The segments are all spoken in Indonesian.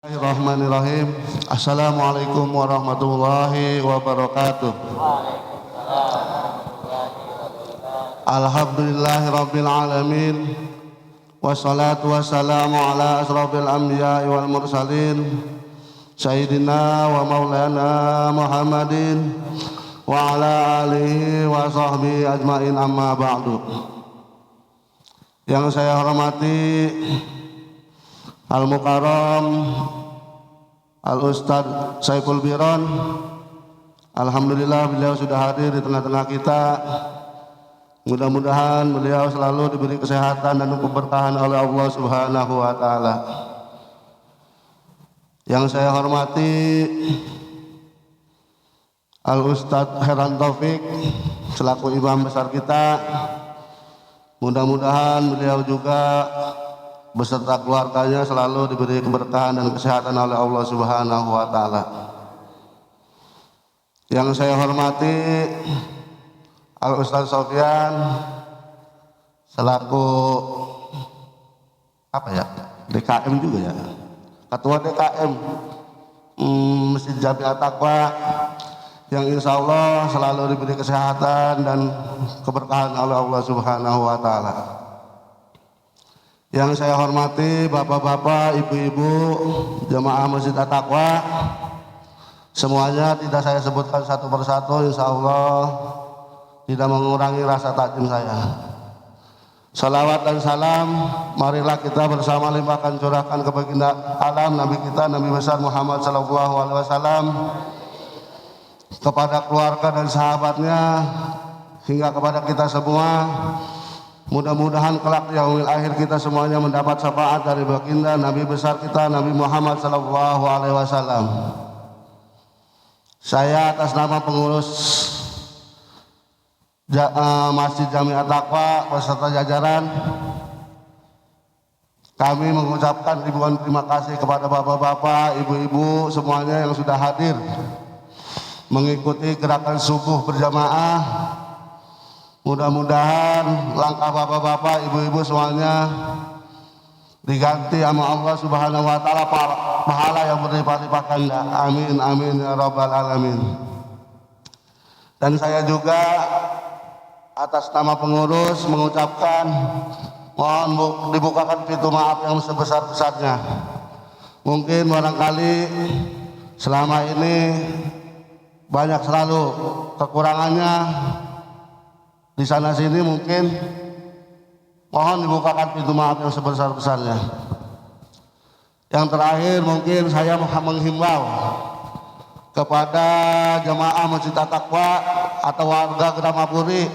Bismillahirrahmanirrahim. Assalamualaikum warahmatullahi wabarakatuh. Alhamdulillahirabbil alamin. Wassalatu wassalamu ala asrofil anbiya'i wal mursalin Sayyidina wa maulana Muhammadin wa ala alihi wa sahbihi ajmain, amma ba'du. Yang saya hormati Al-Mukarram Al-Ustadz Saiful Biron, alhamdulillah beliau sudah hadir di tengah-tengah kita. Mudah-mudahan beliau selalu diberi kesehatan dan keberkahan oleh Allah Subhanahu wa taala. Yang saya hormati Al-Ustadz Heran Taufik selaku imam besar kita. Mudah-mudahan beliau juga beserta keluarganya selalu diberi keberkahan dan kesehatan oleh Allah Subhanahu wa taala. Yang saya hormati Al Ustaz Sofyan selaku DKM juga ya, ketua DKM Masjid Jami At-Taqwa, yang insya Allah selalu diberi kesehatan dan keberkahan oleh Allah Subhanahu wa taala. Yang saya hormati bapak-bapak, ibu-ibu, jemaah Masjid At-Taqwa, semuanya tidak saya sebutkan satu persatu, insya Allah tidak mengurangi rasa takjim saya. Salawat dan salam marilah kita bersama limpahkan curahkan ke baginda alam Nabi kita, Nabi besar Muhammad sallallahu alaihi wasallam, kepada keluarga dan sahabatnya hingga kepada kita semua. Mudah-mudahan kelak di yaumil akhir kita semuanya mendapat syafaat dari baginda Nabi besar kita, Nabi Muhammad sallallahu alaihi wasallam. Saya atas nama pengurus Masjid Jami At-Taqwa beserta jajaran, kami mengucapkan ribuan terima kasih kepada bapak-bapak, ibu-ibu semuanya yang sudah hadir mengikuti gerakan subuh berjamaah. Mudah-mudahan langkah bapak-bapak, ibu-ibu semuanya diganti sama Allah Subhanahu wa taala pahala yang berlipat-lipat ganda. Amin amin ya rabbal alamin. Dan saya juga atas nama pengurus mengucapkan mohon dibukakan pintu maaf yang sebesar-besarnya. Mungkin barangkali selama ini banyak selalu kekurangannya di sana sini, mungkin mohon dibukakan pintu maaf yang sebesar-besarnya. Yang terakhir mungkin saya menghimbau kepada jemaah Masjid At-Taqwa atau warga Gramapuri,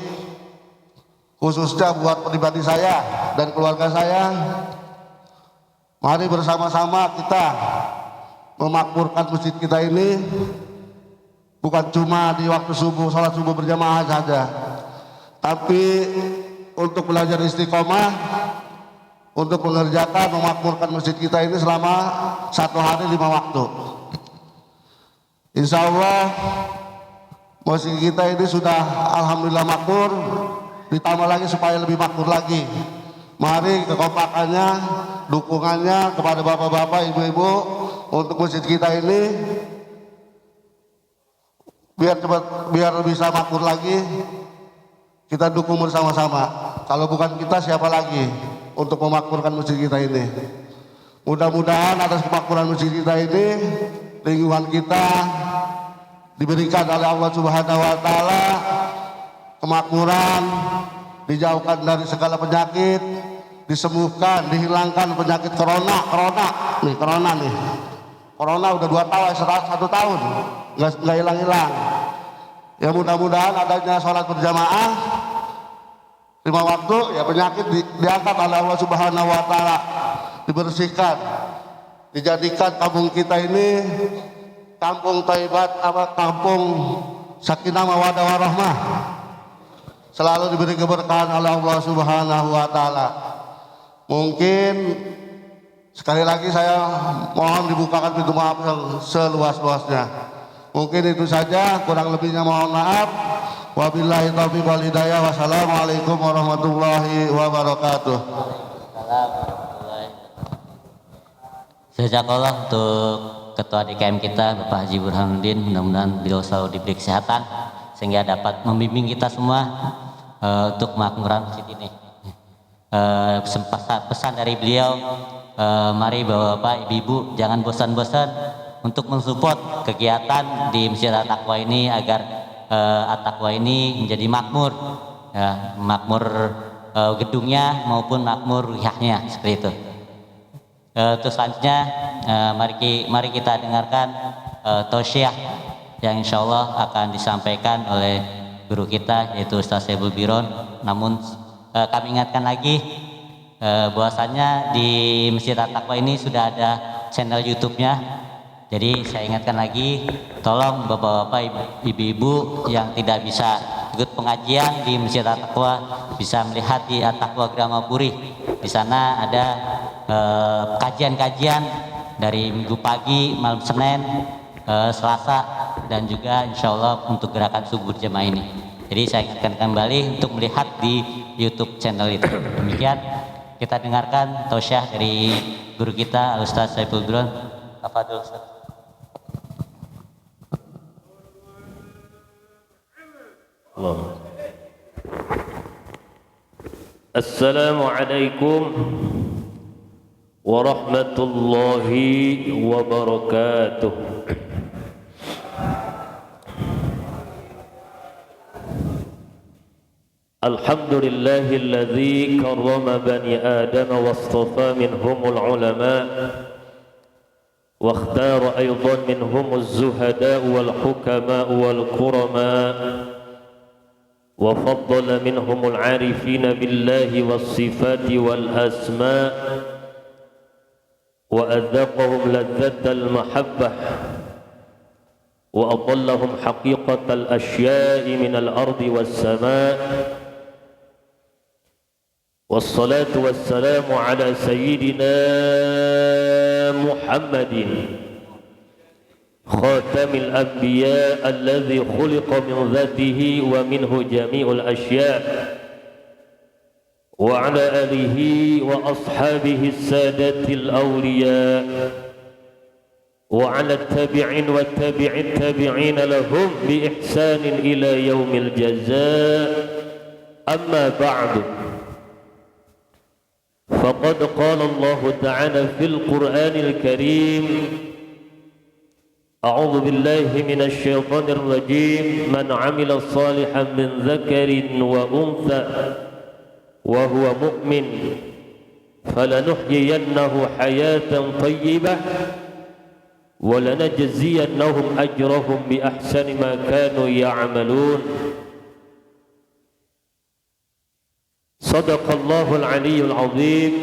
khususnya buat pribadi saya dan keluarga saya, mari bersama-sama kita memakmurkan masjid kita ini, bukan cuma di waktu subuh, sholat subuh berjamaah saja, tapi untuk belajar istiqomah, untuk mengerjakan memakmurkan masjid kita ini selama 1 hari 5 waktu. Insya Allah masjid kita ini sudah alhamdulillah makmur, ditambah lagi supaya lebih makmur lagi. Mari kekompakannya, dukungannya kepada bapak-bapak, ibu-ibu untuk masjid kita ini biar bisa makmur lagi. Kita dukung bersama-sama. Kalau bukan kita siapa lagi untuk memakmurkan masjid kita ini. Mudah-mudahan atas kemakmuran masjid kita ini, lingkungan kita diberikan oleh Allah Subhanahu wa taala kemakmuran, dijauhkan dari segala penyakit, disembuhkan, dihilangkan penyakit corona nih. Corona udah 2 tahun, 1 tahun nggak hilang-hilang. Ya mudah-mudahan adanya sholat berjamaah 5 waktu, ya penyakit diangkat oleh Allah Subhanahu wa taala, dibersihkan, dijadikan kampung kita ini kampung thayyibat, kampung sakinah mawaddah warahmah, selalu diberi keberkahan oleh Allah Subhanahu wa taala. Mungkin sekali lagi saya mohon dibukakan pintu maaf yang seluas-luasnya. Mungkin itu saja, kurang lebihnya mohon maaf. Wabillahi taufiq wal hidayah. Wassalamualaikum warahmatullahi wabarakatuh. Jazakallah untuk Ketua DKM kita Bapak Haji Burhanuddin, mudah-mudahan beliau selalu diberi kesehatan sehingga dapat membimbing kita semua untuk kemakmuran masjid ini. Pesan dari beliau, mari Bapak Ibu jangan bosan-bosan untuk mensupport kegiatan di Masjid At-Taqwa ini agar At-Taqwa ini menjadi makmur, ya, makmur gedungnya maupun makmur ruyahnya, seperti itu. Terus selanjutnya mari kita dengarkan tausiah yang insya Allah akan disampaikan oleh guru kita yaitu Ustaz Saiful Biron. Namun kami ingatkan lagi bahwasannya di Masjid At-Taqwa ini sudah ada channel YouTube-nya. Jadi saya ingatkan lagi, tolong bapak-bapak, ibu-ibu yang tidak bisa ikut pengajian di Masjid At-Taqwa bisa melihat di At-Taqwa Gramapuri. Di sana ada kajian-kajian dari minggu pagi, malam Senin, Selasa, dan juga insya Allah untuk gerakan subuh jemaah ini. Jadi saya ingatkan kembali untuk melihat di YouTube channel itu. Demikian kita dengarkan tausiah dari guru kita Al-Ustaz Saiful Biron. Tafadhol Ustaz. Assalamualaikum warahmatullahi wabarakatuh. Alhamdulillahilladzi karrama bani Adam wastafa minhumul ulama wa ikhtara aydan minhumuz zuhada wal hukama wal kurama وفضل منهم العارفين بالله والصفات والأسماء وأذاقهم لذة المحبة وأضلهم حقيقة الأشياء من الأرض والسماء والصلاة والسلام على سيدنا محمد خاتم الأنبياء الذي خلق من ذاته ومنه جميع الأشياء وعلى آله وأصحابه السادة الأولياء وعلى التابعين والتابع التابعين لهم بإحسان إلى يوم الجزاء. أما بعد فقد قال الله تعالى في القرآن الكريم: أعوذ بالله من الشيطان الرجيم من عمل صالحا من ذكر وأنثى وهو مؤمن فلنحيينه حياة طيبة ولنجزينهم أجرهم بأحسن ما كانوا يعملون. صدق الله العلي العظيم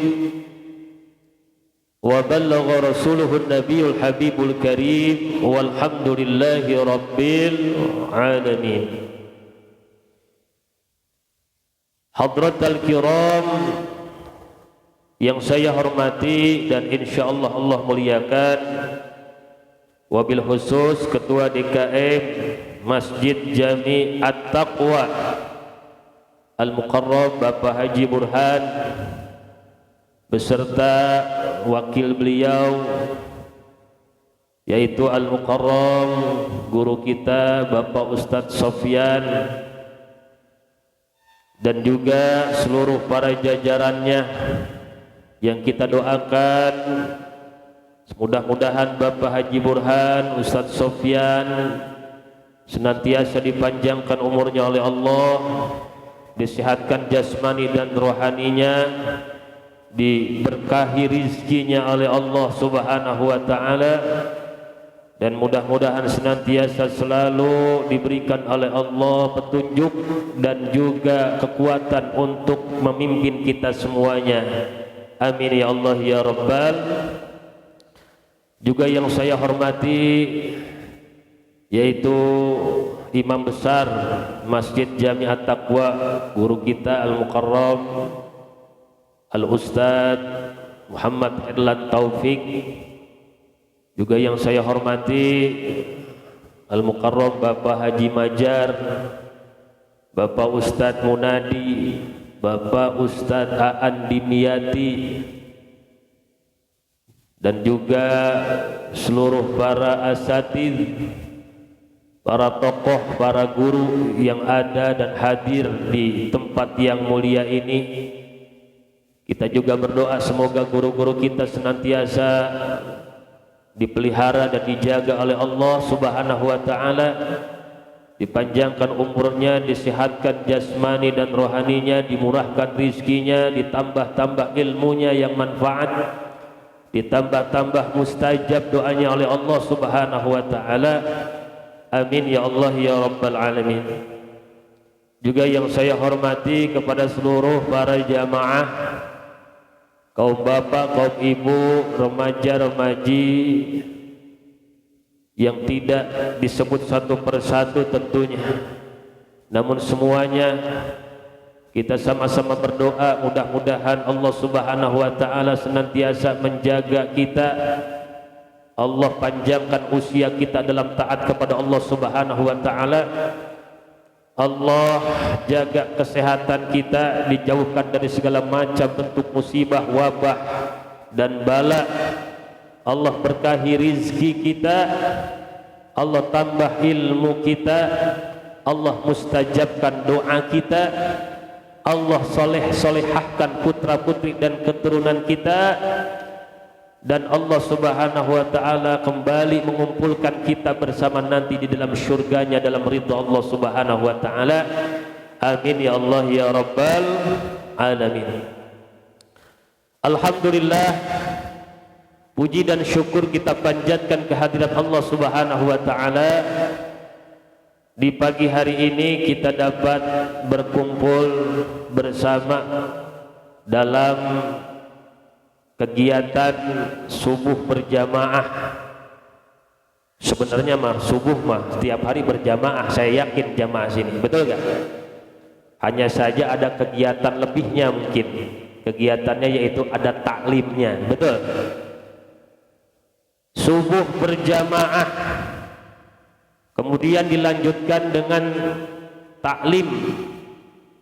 وبلغ رسوله النبي الحبيب الكريم والحمد لله رب العالمين. Hadratal kiram yang saya hormati dan insyaallah Allah muliakan, wabil khusus Ketua DKM Masjid Jami At-Taqwa Al-Mukarram Bapak Haji Burhan beserta wakil beliau yaitu Al-Mukarram guru kita Bapak Ustadz Sofyan dan juga seluruh para jajarannya yang kita doakan mudah-mudahan Bapak Haji Burhan, Ustadz Sofyan senantiasa dipanjangkan umurnya oleh Allah, disehatkan jasmani dan rohaninya, diberkahi rizkinya oleh Allah Subhanahu wa ta'ala, dan mudah-mudahan senantiasa selalu diberikan oleh Allah petunjuk dan juga kekuatan untuk memimpin kita semuanya. Amin ya Allah ya Rabbal. Juga yang saya hormati yaitu Imam Besar Masjid Jami At-Taqwa, guru kita Al-Mukarram Al-Ustadz Muhammad Irlan Taufik. Juga yang saya hormati Al-Mukarram Bapak Haji Majar, Bapak Ustadz Munadi, Bapak Ustadz Aan Dimyati, dan juga seluruh para asatidz, para tokoh, para guru yang ada dan hadir di tempat yang mulia ini. Kita juga berdoa semoga guru-guru kita senantiasa dipelihara dan dijaga oleh Allah Subhanahu wa taala, dipanjangkan umurnya, disehatkan jasmani dan rohaninya, dimurahkan rizkinya, ditambah-tambah ilmunya yang manfaat, ditambah-tambah mustajab doanya oleh Allah Subhanahu wa taala. Amin ya Allah ya rabbal alamin. Juga yang saya hormati kepada seluruh para jamaah, kaum bapak, kaum ibu, remaja-remaji yang tidak disebut satu persatu tentunya, namun semuanya kita sama-sama berdoa mudah-mudahan Allah Subhanahu wa taala senantiasa menjaga kita, Allah panjangkan usia kita dalam taat kepada Allah Subhanahu wa taala, Allah jaga kesehatan kita, dijauhkan dari segala macam bentuk musibah, wabah dan bala. Allah berkahi rizki kita, Allah tambah ilmu kita, Allah mustajabkan doa kita, Allah solehahkan putra putri dan keturunan kita, dan Allah Subhanahu wa taala kembali mengumpulkan kita bersama nanti di dalam syurganya dalam ridha Allah Subhanahu wa taala. Amin ya Allah ya rabbal alamin. Alhamdulillah, puji dan syukur kita panjatkan kehadirat Allah Subhanahu wa taala. Di pagi hari ini kita dapat berkumpul bersama dalam kegiatan subuh berjamaah. Sebenarnya mah subuh mah setiap hari berjamaah, saya yakin jamaah sini, betul gak? Hanya saja ada kegiatan lebihnya mungkin, kegiatannya yaitu ada taklimnya, betul? Subuh berjamaah kemudian dilanjutkan dengan taklim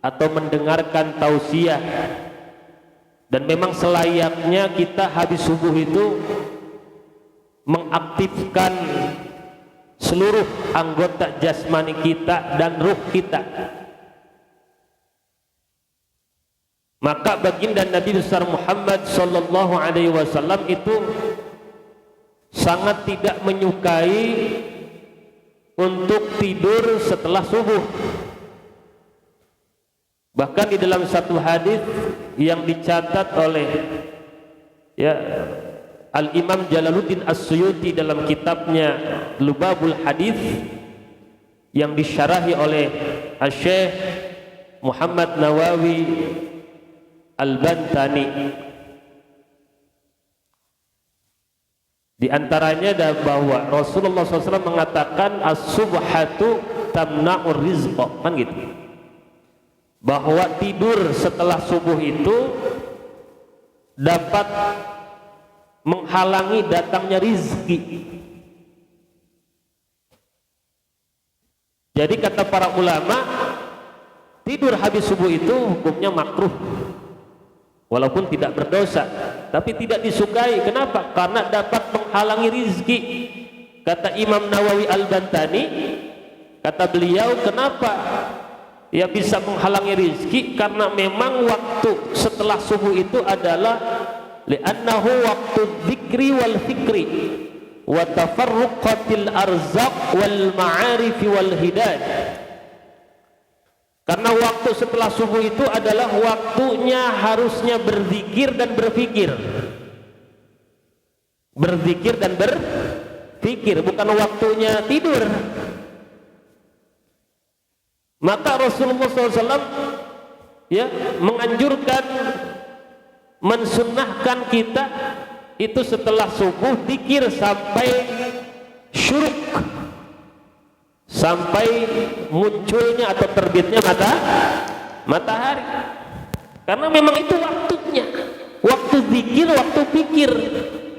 atau mendengarkan tausiah. Dan memang selayaknya kita habis subuh itu mengaktifkan seluruh anggota jasmani kita dan ruh kita. Maka baginda Nabi besar Muhammad sallallahu alaihi wasallam itu sangat tidak menyukai untuk tidur setelah subuh. Bahkan di dalam satu hadis yang dicatat oleh Al-Imam Jalaluddin As-Suyuti dalam kitabnya Lubabul Hadis yang disyarahi oleh Syekh Muhammad Nawawi Al-Bantani, di antaranya ada bahwa Rasulullah SAW mengatakan as-subhatu tamna'ur rizqa, kan gitu, bahwa tidur setelah subuh itu dapat menghalangi datangnya rizki. Jadi kata para ulama, tidur habis subuh itu hukumnya makruh, walaupun tidak berdosa, tapi tidak disukai. Kenapa? Karena dapat menghalangi rizki. Kata Imam Nawawi Al-Bantani, kata beliau, kenapa ya bisa menghalangi rizki? Karena memang waktu setelah subuh itu adalah li'annahu waktu dzikri wal fikri wa tafarruqatil arzaq wal ma'arifi wal hidayah. Karena waktu setelah subuh itu adalah waktunya harusnya berzikir dan berfikir. Berzikir dan berfikir, bukan waktunya tidur. Maka Rasulullah SAW menganjurkan, mensunnahkan kita itu setelah subuh zikir sampai syuruk, sampai munculnya atau terbitnya matahari. Karena memang itu waktunya, waktu zikir, waktu pikir,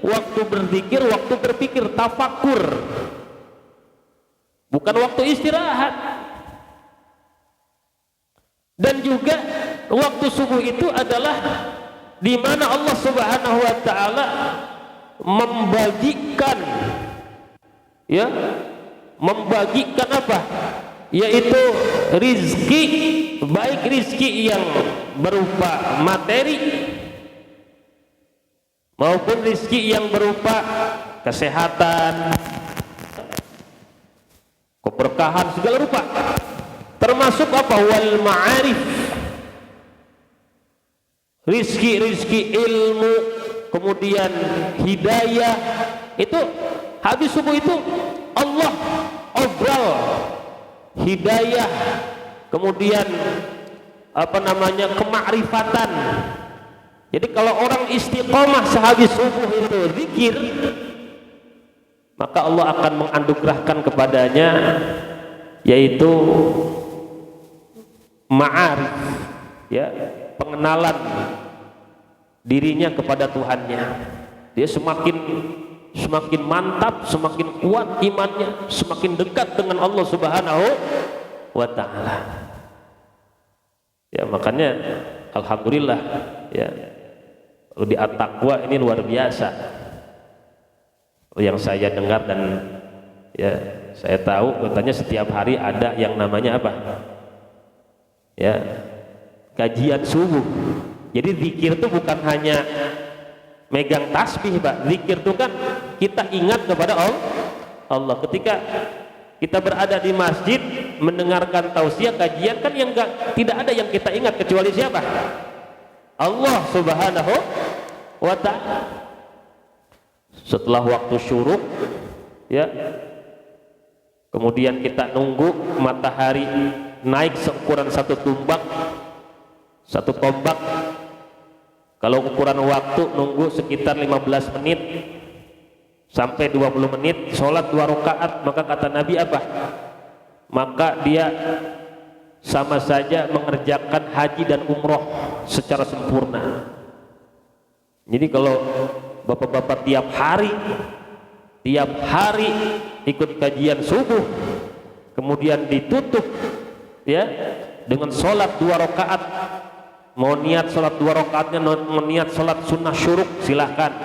waktu berzikir, waktu berpikir, tafakur, bukan waktu istirahat. Dan juga waktu subuh itu adalah di mana Allah Subhanahu wa taala membagikan, ya, membagikan apa? Yaitu rizki, baik rizki yang berupa materi maupun rizki yang berupa kesehatan, keberkahan segala rupa, termasuk apa? Wal ma'arif, rizki ilmu, kemudian hidayah. Itu habis subuh itu Allah obrol hidayah, kemudian apa namanya, kemakrifatan. Jadi kalau orang istiqomah sehabis subuh itu zikir, maka Allah akan menganugerahkan kepadanya yaitu ma'arif, ya, pengenalan dirinya kepada Tuhannya. Dia semakin mantap, semakin kuat imannya, semakin dekat dengan Allah Subhanahu wa ta'ala. Ya, makanya alhamdulillah, ya, di at-taqwa ini luar biasa. Yang saya dengar dan ya saya tahu, katanya setiap hari ada yang namanya apa? Ya, kajian subuh. Jadi zikir itu bukan hanya megang tasbih, Pak. Zikir itu kan kita ingat kepada Allah. Ketika kita berada di masjid mendengarkan tausiah kajian, kan yang tidak ada yang kita ingat kecuali siapa? Allah Subhanahu wa ta'ala. Setelah waktu syuruk, ya, kemudian kita nunggu matahari naik seukuran satu tombak. Kalau ukuran waktu nunggu sekitar 15 menit sampai 20 menit, sholat 2 rakaat, maka kata Nabi apa? Maka dia sama saja mengerjakan haji dan umroh secara sempurna. Jadi kalau bapak-bapak tiap hari ikut kajian subuh, kemudian ditutup, ya, dengan sholat 2 rakaat, mau niat sholat 2 rakaatnya, mau niat sholat sunnah syuruk, silahkan.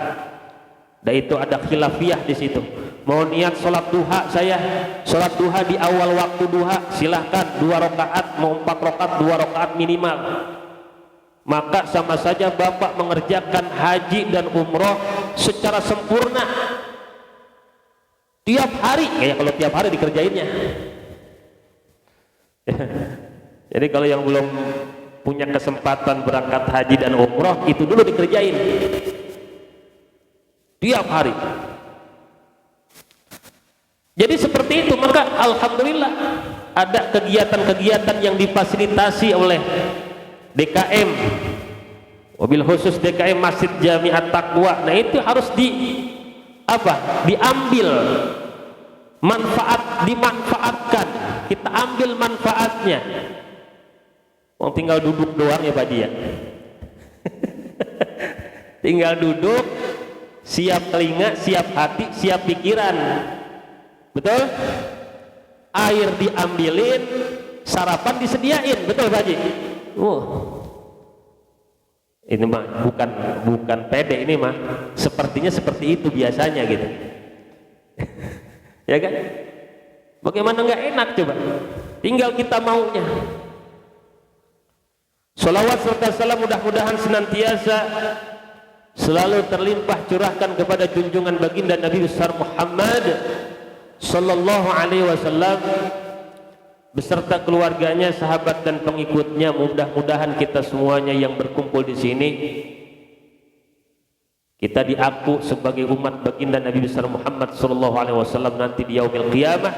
Dan itu ada khilafiyah di situ. Mau niat sholat duha, saya sholat duha di awal waktu duha, silahkan 2 rakaat, mau 4 rakaat 2 rakaat minimal. Maka sama saja bapak mengerjakan haji dan umroh secara sempurna tiap hari. Kayak kalau tiap hari dikerjainnya. Jadi kalau yang belum punya kesempatan berangkat haji dan umroh, itu dulu dikerjain tiap hari. Jadi seperti itu. Maka alhamdulillah ada kegiatan-kegiatan yang difasilitasi oleh DKM, mobil khusus DKM Masjid Jami'at Taqwa. Nah itu harus diambil dimanfaatkan. Kita ambil manfaatnya. Tinggal duduk doang ya Pak Dia. Tinggal duduk, siap telinga, siap hati, siap pikiran. Betul? Air diambilin, sarapan disediain, betul Pak Haji? Ini mah bukan pede, ini mah sepertinya seperti itu biasanya gitu. Ya kan? Bagaimana nggak enak coba? Tinggal kita maunya. Salawat serta salam mudah-mudahan senantiasa selalu terlimpah curahkan kepada junjungan baginda Nabi besar Muhammad sallallahu alaihi wasallam beserta keluarganya, sahabat dan pengikutnya. Mudah-mudahan kita semuanya yang berkumpul di sini, kita diaku sebagai umat baginda Nabi besar Muhammad sallallahu alaihi wasallam nanti di yaumil qiyamah,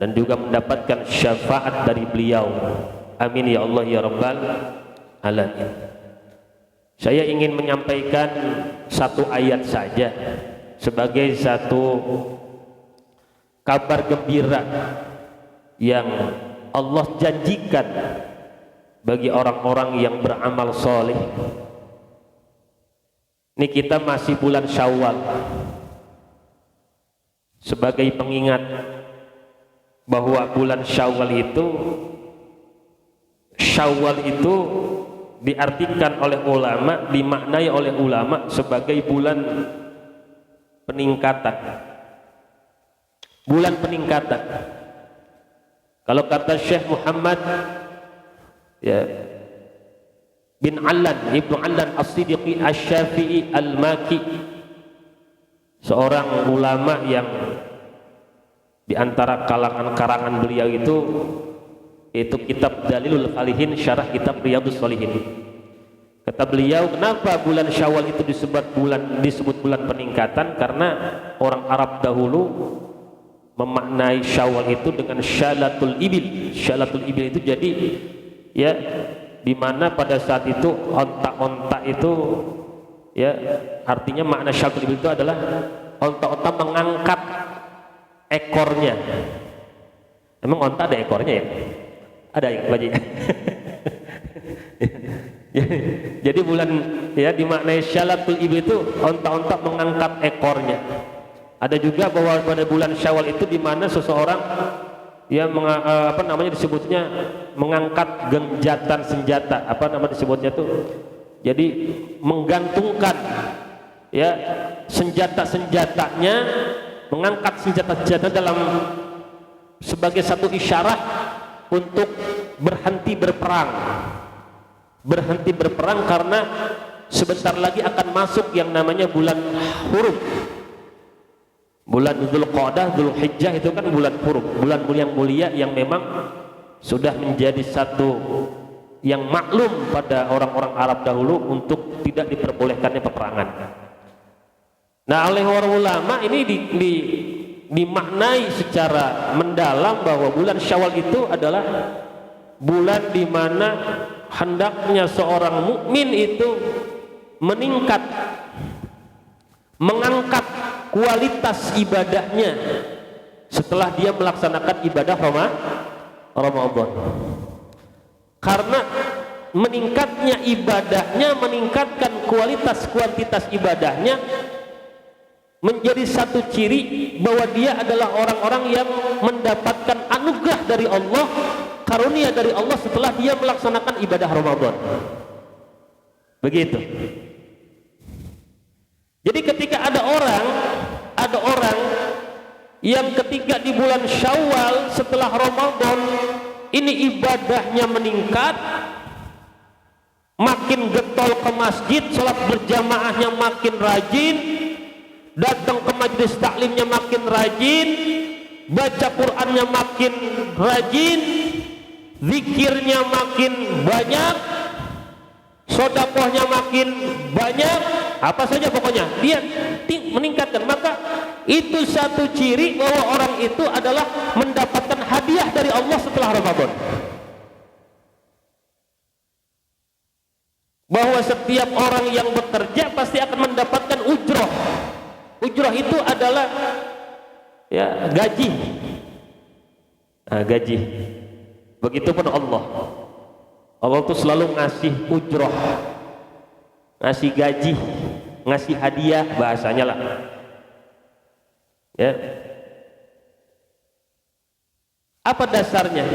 dan juga mendapatkan syafaat dari beliau. Amin ya Allah ya Rabbal alamin. Saya ingin menyampaikan satu ayat saja sebagai satu kabar gembira yang Allah janjikan bagi orang-orang yang beramal soleh. Ini kita masih bulan Syawal, sebagai pengingat bahwa bulan Syawal itu diartikan oleh ulama, dimaknai oleh ulama sebagai bulan peningkatan. Bulan peningkatan. Kalau kata Syekh Muhammad ya bin Allan, Ibnu Allan As-Siddiqi Asy-Syafi'i Al-Maki, seorang ulama yang di antara kalangan beliau itu kitab Dalilul Falihin syarah kitab Riyadhus Shalihin. Kata beliau, kenapa bulan Syawal itu disebut bulan peningkatan? Karena orang Arab dahulu memaknai Syawal itu dengan syalatul ibil. Syalatul ibil itu jadi ya di mana pada saat itu onta-onta itu ya artinya makna syalatul ibil itu adalah onta-onta mengangkat ekornya. Emang onta ada ekornya ya? Ada ya, Pak Haji? Jadi bulan ya dimaknai syalatul ibil itu onta-onta mengangkat ekornya. Ada juga bahwa pada bulan Syawal itu di mana seseorang ya disebutnya mengangkat genjatan senjata. Apa nama disebutnya tuh? Jadi menggantungkan ya senjata-senjatanya, mengangkat senjata-senjata dalam sebagai satu isyarat untuk berhenti berperang. Berhenti berperang karena sebentar lagi akan masuk yang namanya bulan hurum. Bulan Dzulqa'dah, Dzulhijjah itu kan bulan hurum, bulan yang mulia yang memang sudah menjadi satu yang maklum pada orang-orang Arab dahulu untuk tidak diperbolehkannya peperangan. Nah, oleh orang ulama ini dimaknai secara mendalam bahwa bulan Syawal itu adalah bulan di mana hendaknya seorang mukmin itu meningkat, mengangkat kualitas ibadahnya setelah dia melaksanakan ibadah Ramadan. Karena meningkatnya ibadahnya, meningkatkan kuantitas ibadahnya menjadi satu ciri bahwa dia adalah orang-orang yang mendapatkan anugerah dari Allah, karunia dari Allah setelah dia melaksanakan ibadah Ramadan. Begitu. Jadi ketika ada orang yang ketika di bulan Syawal setelah Ramadan ini ibadahnya meningkat, makin getol ke masjid, sholat berjamaahnya makin rajin, datang ke majelis taklimnya makin rajin, baca Qur'annya makin rajin, zikirnya makin banyak, sedekahnya makin banyak, apa saja pokoknya dia meningkatkan, maka itu satu ciri bahwa orang itu adalah mendapatkan hadiah dari Allah setelah Ramadan. Bahwa setiap orang yang bekerja pasti akan mendapatkan ujroh. Ujroh itu adalah ya gaji. Nah, gaji. Begitupun Allah. Allah itu selalu ngasih ujroh, ngasih gaji, ngasih hadiah, bahasanya lah. Ya. Apa dasarnya?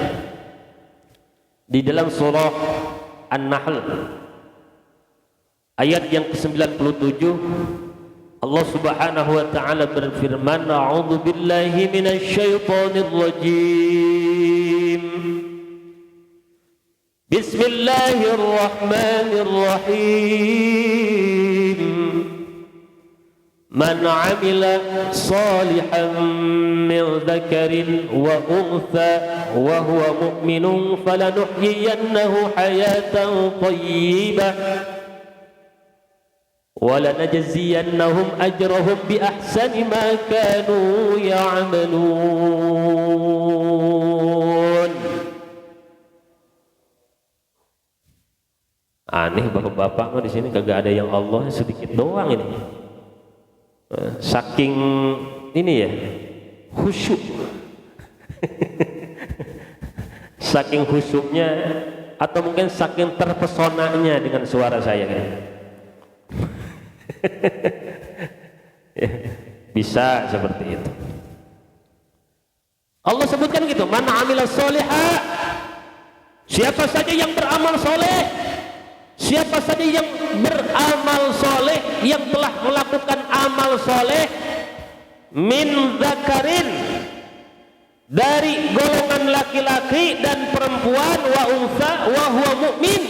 Di dalam surah An-Nahl ayat yang ke-97 Allah Subhanahu wa taala berfirman, "A'udzu billahi minasy syaithanir rajim. Bismillahirrahmanirrahim. Man 'amila shalihan min dzakarin wa untha wa huwa mu'minun falanuhyiyannahu hayatan thayyibah wa lanajziyannahum ajrahum bi ahsani ma kanu ya'malun." Aneh bapak-bapak mah di sini kagak ada yang Allah, sedikit doang ini. Saking ini ya khusyuk. Saking khusyuknya atau mungkin saking terpesonanya dengan suara saya kan. Bisa seperti itu. Allah sebutkan gitu, man amila sholiha, siapa saja yang beramal soleh, siapa saja yang beramal soleh, yang telah melakukan amal soleh, min dzakarin, dari golongan laki-laki dan perempuan, wa unsa wa huwa mu'min,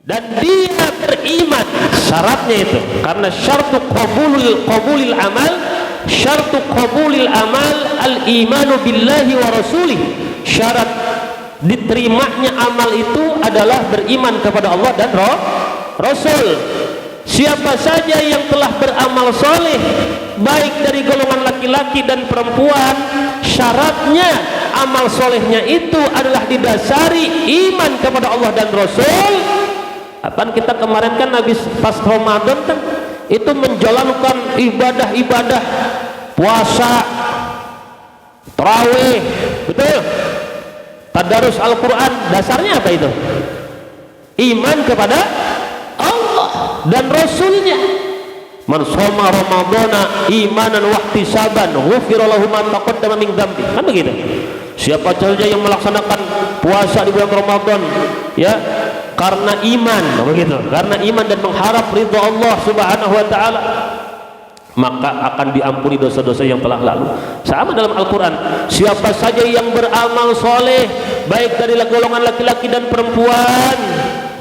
dan dia beriman. Syaratnya itu, karena syartu qabulil amal, syartu qabulil amal al-imanu billahi wa rasulih. Syarat diterimanya amal itu adalah beriman kepada Allah dan Rasul. Siapa saja yang telah beramal soleh, baik dari golongan laki-laki dan perempuan, syaratnya amal solehnya itu adalah didasari iman kepada Allah dan Rasul. Apaan kita kemarin kan habis pas Ramadan kan itu menjalankan ibadah-ibadah puasa, tarawih, betul, tadarus Al-Quran. Dasarnya apa itu? Iman kepada Allah dan Rasulnya. Man shoma ramadhana imanan wa ihtisaban ghufira lahu ma taqaddama min dzambi. Kan begitu. Siapa saja yang melaksanakan puasa di bulan Ramadan ya karena iman, begitu, karena iman dan mengharap ridha Allah Subhanahu wa taala, maka akan diampuni dosa-dosa yang telah lalu. Sama dalam Al-Quran, siapa saja yang beramal soleh baik dari golongan laki-laki dan perempuan,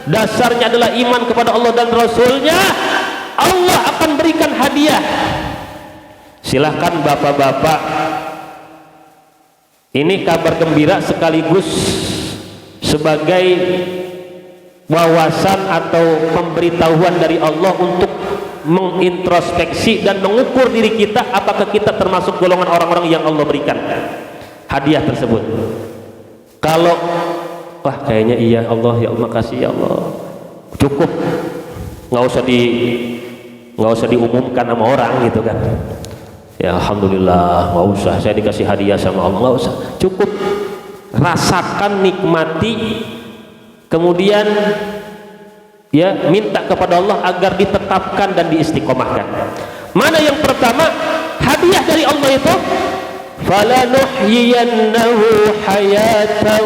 dasarnya adalah iman kepada Allah dan Rasulnya, Allah akan berikan hadiah. Silahkan bapak-bapak, ini kabar gembira sekaligus sebagai wawasan atau pemberitahuan dari Allah untuk mengintrospeksi dan mengukur diri kita, apakah kita termasuk golongan orang-orang yang Allah berikan hadiah tersebut. Kalau wah kayaknya iya Allah, ya Allah, makasih ya Allah, cukup, nggak usah diumumkan sama orang gitu kan. Ya alhamdulillah, nggak usah saya dikasih hadiah sama Allah, nggak usah, cukup rasakan, nikmati, kemudian ya minta kepada Allah agar ditetapkan dan diistiqomahkan. Mana yang pertama hadiah dari Allah itu? Falanuhyiyannahu hayatan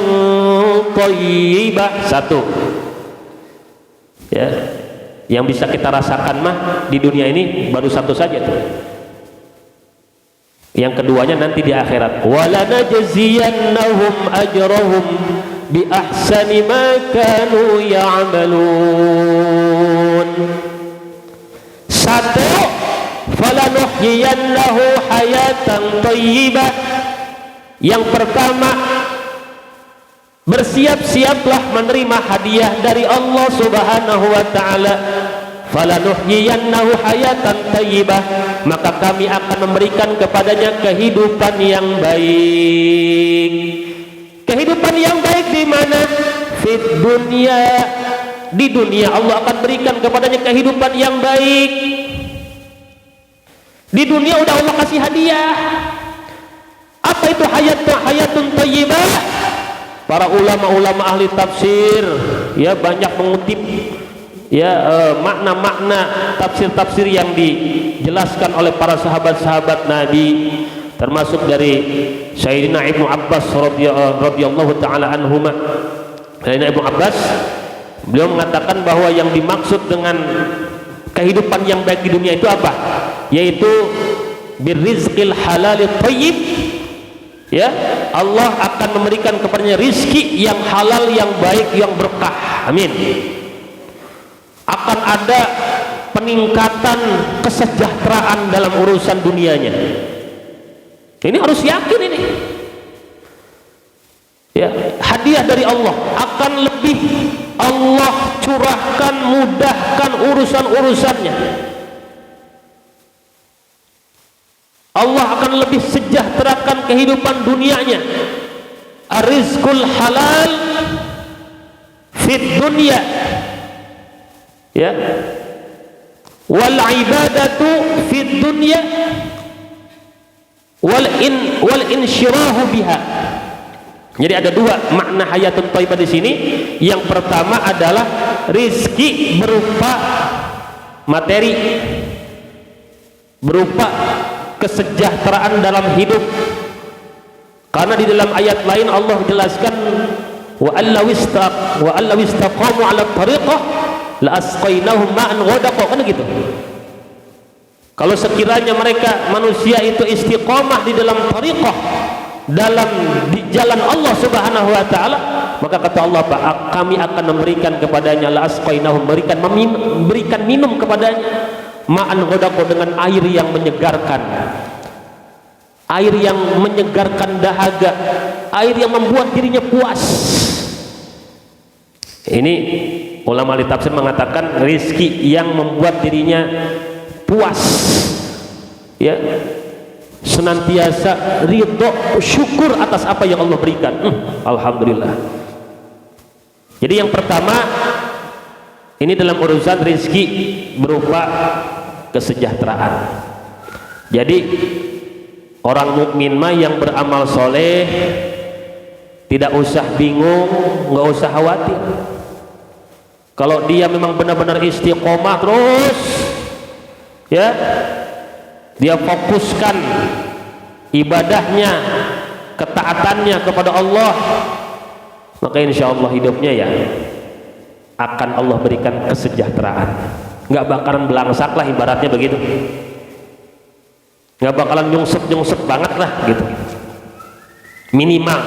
thayyibah. Satu ya, yang bisa kita rasakan mah di dunia ini baru satu saja tuh. Yang keduanya nanti di akhirat. Walanajziyannahum ajrahum bi ahsani ma kanu ya'malun. Satu, falanuhyiyannahu hayatan thayyibah. Yang pertama, bersiap-siaplah menerima hadiah dari Allah Subhanahu wa taala. Falanuhyiyannahu hayatan thayyibah, maka kami akan memberikan kepadanya kehidupan yang baik. Kehidupan yang baik di mana? Fid dunya, di dunia Allah akan berikan kepadanya kehidupan yang baik. Di dunia udah Allah kasih hadiah. Apa itu hayatun thayyibah? Para ulama-ulama ahli tafsir ya banyak mengutip ya makna-makna tafsir-tafsir yang dijelaskan oleh para sahabat-sahabat Nabi, termasuk dari Sayyidina Ibnu Abbas radhiyallahu taala anhuma. Sayyidina Ibnu Abbas beliau mengatakan bahwa yang dimaksud dengan kehidupan yang baik di dunia itu apa? Yaitu birrizqil halalil thayyib. Ya, Allah akan memberikan kepadanya rizki yang halal, yang baik, yang berkah. Amin. Akan ada peningkatan kesejahteraan dalam urusan dunianya. Ini harus yakin ini. Ya, hadiah dari Allah akan lebih Allah curahkan, mudahkan urusan-urusannya. Allah akan lebih sejahterakan kehidupan dunianya. Arizqul halal fid dunya. Ya, wal ibadatu fid dunya wal insyirahu biha. Jadi ada dua makna hayatun thayyibah di sini. Yang pertama adalah rizki berupa materi, berupa kesejahteraan dalam hidup. Karena di dalam ayat lain Allah jelaskan wa allaw istaqamu ala tariqah la asqainahum ma'an ghadaqa, kan gitu. Kalau sekiranya mereka manusia itu istiqomah di dalam thariqah, dalam di jalan Allah Subhanahu wa taala, maka kata Allah, kami akan memberikan kepadanya la asqainahum, memberikan minum kepadanya ma'an ghadaqo, dengan air yang menyegarkan, air yang menyegarkan dahaga, air yang membuat dirinya puas. Ini ulama ahli tafsir mengatakan rizki yang membuat dirinya puas, ya, senantiasa ridho, syukur atas apa yang Allah berikan. Alhamdulillah. Jadi yang pertama, ini dalam urusan rizki berupa kesejahteraan. Jadi orang mukmin mah yang beramal soleh tidak usah bingung, nggak usah khawatir. Kalau dia memang benar-benar istiqomah terus, ya, dia fokuskan ibadahnya, ketaatannya kepada Allah, maka insya Allah hidupnya ya akan Allah berikan kesejahteraan. Nggak bakalan belangsak lah, ibaratnya begitu. Nggak bakalan nyungsep banget lah gitu, minimal.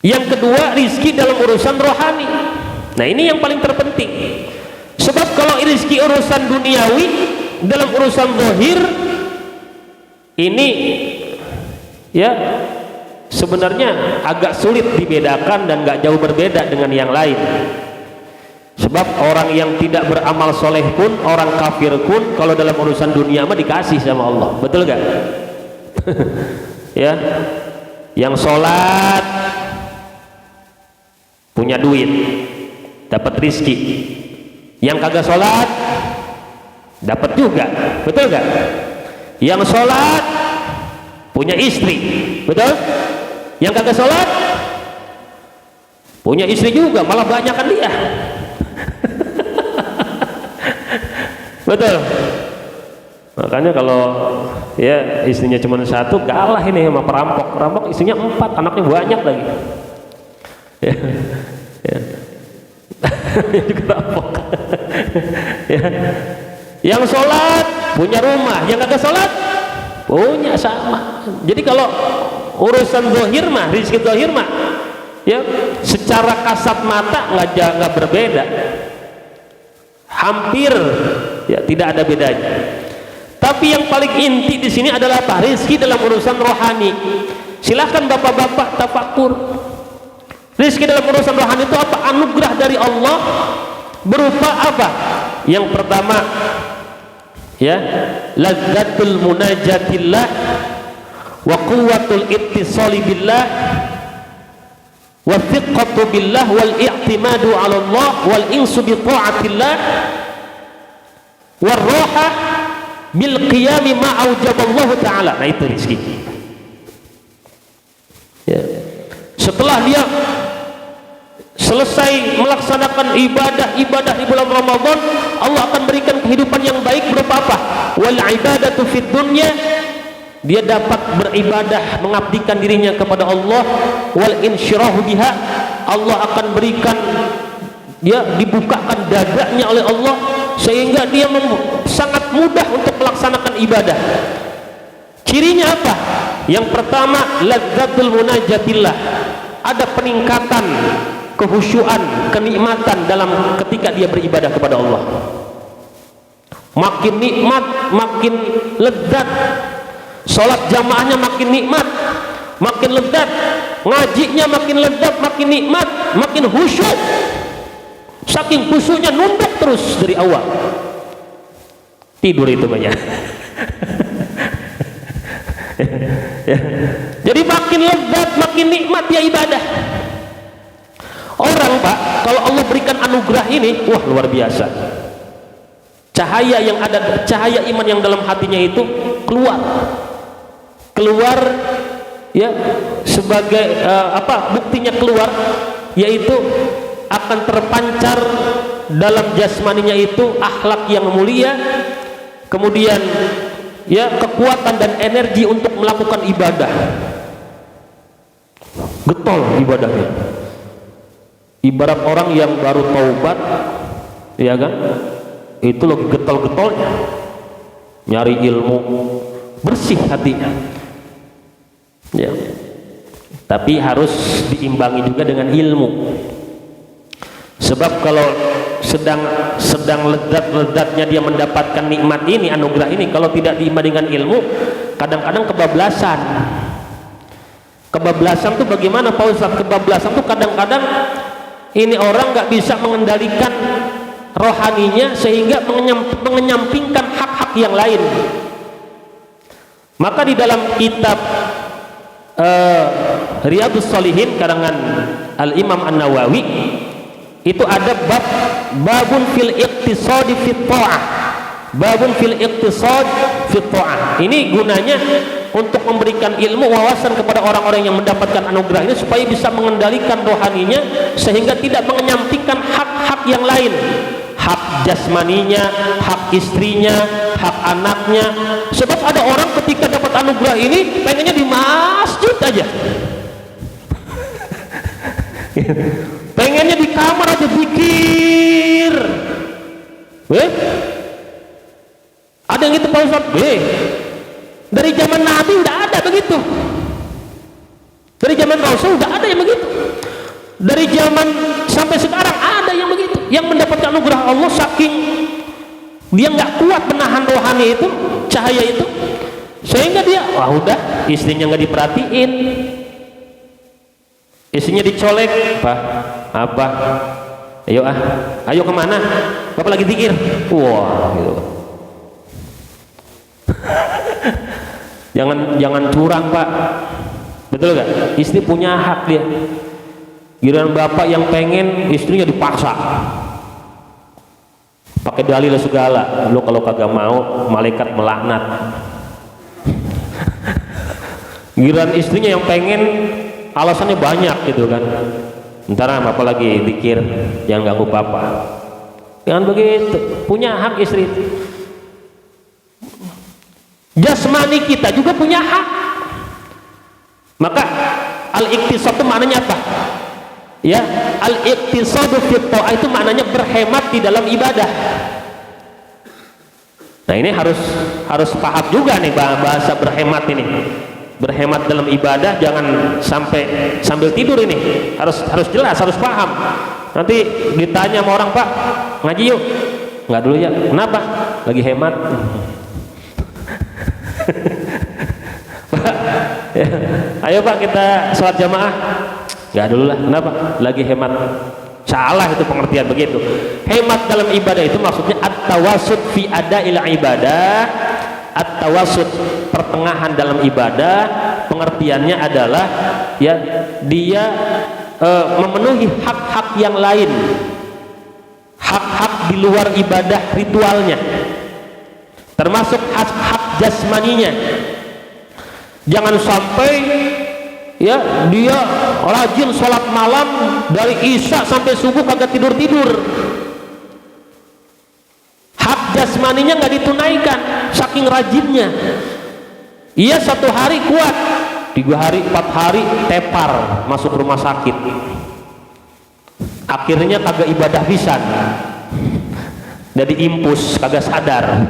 Yang kedua, rizki dalam urusan rohani. Nah ini yang paling terpenting. Sebab kalau rizki urusan duniawi, dalam urusan zahir ini ya sebenarnya agak sulit dibedakan dan gak jauh berbeda dengan yang lain. Sebab orang yang tidak beramal soleh pun, orang kafir pun, kalau dalam urusan dunia mah dikasih sama Allah, betul gak? Ya, yang sholat punya duit, dapat rizki. Yang kagak sholat dapat juga, betul gak? Yang sholat punya istri, betul? Yang kagak sholat punya istri juga, malah banyakan dia. Betul. Makanya kalau ya istrinya cuma satu, kalah ini sama perampok. Perampok istrinya 4, anaknya banyak lagi. Ya, ya. Perampok. Ya. Yang sholat punya rumah, yang kagak sholat punya sama. Jadi kalau urusan zahir mah, rizki zahir mah, ya secara kasat mata nggak berbeda, hampir ya tidak ada bedanya. Tapi yang paling inti di sini adalah apa? Rizki dalam urusan rohani. Silahkan bapak-bapak tafakur. Rizki dalam urusan rohani itu apa? Anugerah dari Allah berupa apa? Yang pertama, ya, lazzatul munajatillah wa quwwatul ittisali billah wa thiqatu billah wal i'timadu 'ala Allah wal insu bi ta'atillah war raha bil qiyami ma aujaballahu ta'ala. Nah itu rizki. Ya. Setelah dia selesai melaksanakan ibadah di bulan Ramadan, Allah akan berikan kehidupan yang baik berupa apa? Wal ibadatu fid dunya, dia dapat beribadah mengabdikan dirinya kepada Allah. Wal insyirahu biha, Allah akan berikan dia dibukakan dadanya oleh Allah sehingga dia sangat mudah untuk melaksanakan ibadah. Cirinya apa? Yang pertama, lazzatul munajatillah, ada peningkatan kehusyuan, kenikmatan dalam ketika dia beribadah kepada Allah. Makin nikmat, makin lezat. Salat jamaahnya makin nikmat, makin lezat. Ngajinya makin lezat, makin nikmat, makin khusyuk. Saking khusyuknya nunduk terus dari awal. Tidur itu banyak. Ya. Jadi makin lezat, makin nikmat dia ibadah. Orang Pak, kalau Allah berikan anugerah ini, wah luar biasa. Cahaya yang ada, cahaya iman yang dalam hatinya itu keluar, ya sebagai apa? Buktinya keluar, yaitu akan terpancar dalam jasmaninya itu akhlak yang mulia, kemudian ya kekuatan dan energi untuk melakukan ibadah. Getol ibadahnya. Ibarat orang yang baru taubat, ya kan? itu loh getol-getolnya nyari ilmu, bersih hatinya ya. Tapi harus diimbangi juga dengan ilmu, sebab kalau sedang lezat-lezatnya dia mendapatkan nikmat ini, anugerah ini, kalau tidak diimbangi dengan ilmu, kadang-kadang kebablasan. Kebablasan tuh bagaimana Pak Ustaz? Kebablasan tuh kadang-kadang ini orang nggak bisa mengendalikan rohaninya sehingga menyampingkan hak-hak yang lain. Maka di dalam kitab Riyadhus Shalihin karangan Al-Imam An-Nawawi itu ada babun fil iqtisadi fit ta'ah. Babun fil iqtisad fit ta'ah. Ini gunanya untuk memberikan ilmu wawasan kepada orang-orang yang mendapatkan anugerah ini supaya bisa mengendalikan rohaninya sehingga tidak menyampingkan hak-hak yang lain, hak jasmaninya, hak istrinya, hak anaknya. Sebab ada orang ketika dapat anugerah ini pengennya di masjid aja, pengennya di kamar aja zikir. Ada yang gitu Pak Ustaz? Dari zaman Nabi udah ada begitu, dari zaman Rasul udah ada yang begitu, dari zaman sampai sekarang ada yang begitu, yang mendapatkan anugerah Allah saking dia nggak kuat menahan rohani itu, cahaya itu, sehingga dia wah udah, istrinya nggak diperhatiin, istrinya dicolek, apa ayo kemana, bapak lagi zikir, wah gitu. Jangan curang Pak, betul gak? Istri punya hak dia. Giliran bapak yang pengen, istrinya dipaksa pakai dalil segala. Lo kalau kagak mau, malaikat melaknat. Giliran istrinya yang pengen, alasannya banyak gitu kan. Ntar bapak lagi zikir, jangan ganggu bapak. Jangan begitu, punya hak istri. Jasmani kita juga punya hak. Maka al-iqtisad itu maknanya apa? Ya, al-iqtisadu fit ta'ah itu maknanya berhemat di dalam ibadah. Nah, ini harus paham juga nih bahasa berhemat ini. Berhemat dalam ibadah, jangan sampai sambil tidur ini. Harus jelas, harus paham. Nanti ditanya sama orang, "Pak, ngaji yuk." Enggak dulu ya. Kenapa? Lagi hemat. Pak, ya. Ayo Pak kita sholat jamaah. Nggak dulu lah, kenapa? Lagi hemat. Salah itu pengertian begitu. Hemat dalam ibadah itu maksudnya at-tawassut fi ada'il ibadah. At-tawassut, pertengahan dalam ibadah, pengertiannya adalah ya dia memenuhi hak-hak yang lain, hak-hak di luar ibadah ritualnya, termasuk hak jasmaninya. Jangan sampai ya dia rajin sholat malam dari isya sampai subuh kagak tidur-tidur, hak jasmaninya nggak ditunaikan saking rajinnya. Ia 1 hari kuat, 3 hari 4 hari tepar masuk rumah sakit, akhirnya kagak ibadah pisan, jadi impus kagak sadar.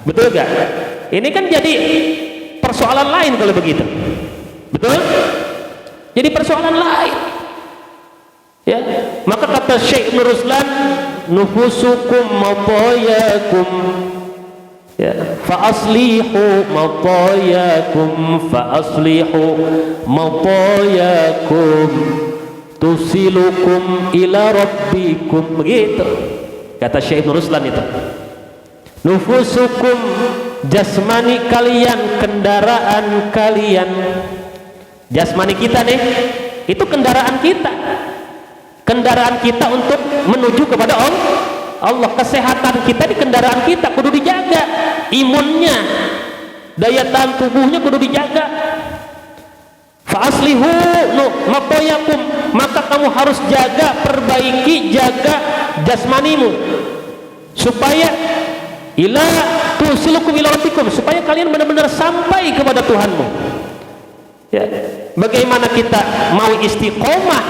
Betul gak? Ini kan jadi persoalan lain kalau begitu. Betul? Jadi persoalan lain. Ya, maka kata Syekh Ibnu Ruslan, nufusukum matayakum ya, fa aslihu matayakum tusilukum ila rabbikum. Begitu kata Syekh Ibnu Ruslan itu. Nufusukum, jasmani kalian, kendaraan kalian. Jasmani kita nih, itu kendaraan kita. Kendaraan kita untuk menuju kepada Allah. Kesehatan kita di kendaraan kita kudu dijaga. Imunnya, daya tahan tubuhnya kudu dijaga. Fa aslihu matayakum, maka kamu harus jaga, perbaiki, jaga jasmanimu supaya ila tusilukum ila rabbikum, supaya kalian benar-benar sampai kepada Tuhanmu. Ya, bagaimana kita mau istiqomah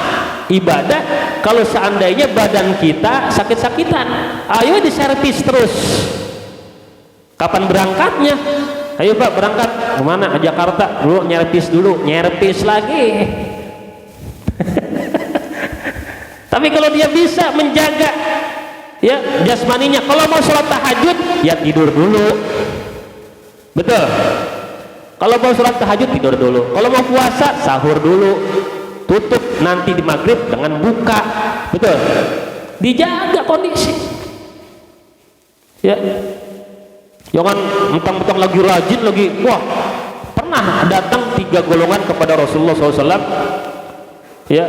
ibadah kalau seandainya badan kita sakit-sakitan? Ayo diservis terus. Kapan berangkatnya? Ayo Pak berangkat kemana? Jakarta dulu, nyervis lagi. Tapi kalau dia bisa menjaga ya jasmaninya, kalau mau sholat tahajud ya tidur dulu, betul. Kalau mau sholat tahajud tidur dulu, kalau mau puasa sahur dulu, tutup nanti di maghrib dengan buka, betul. Dijaga kondisi ya, jangan mentang-mentang lagi rajin lagi. Wah, pernah datang 3 golongan kepada Rasulullah SAW ya,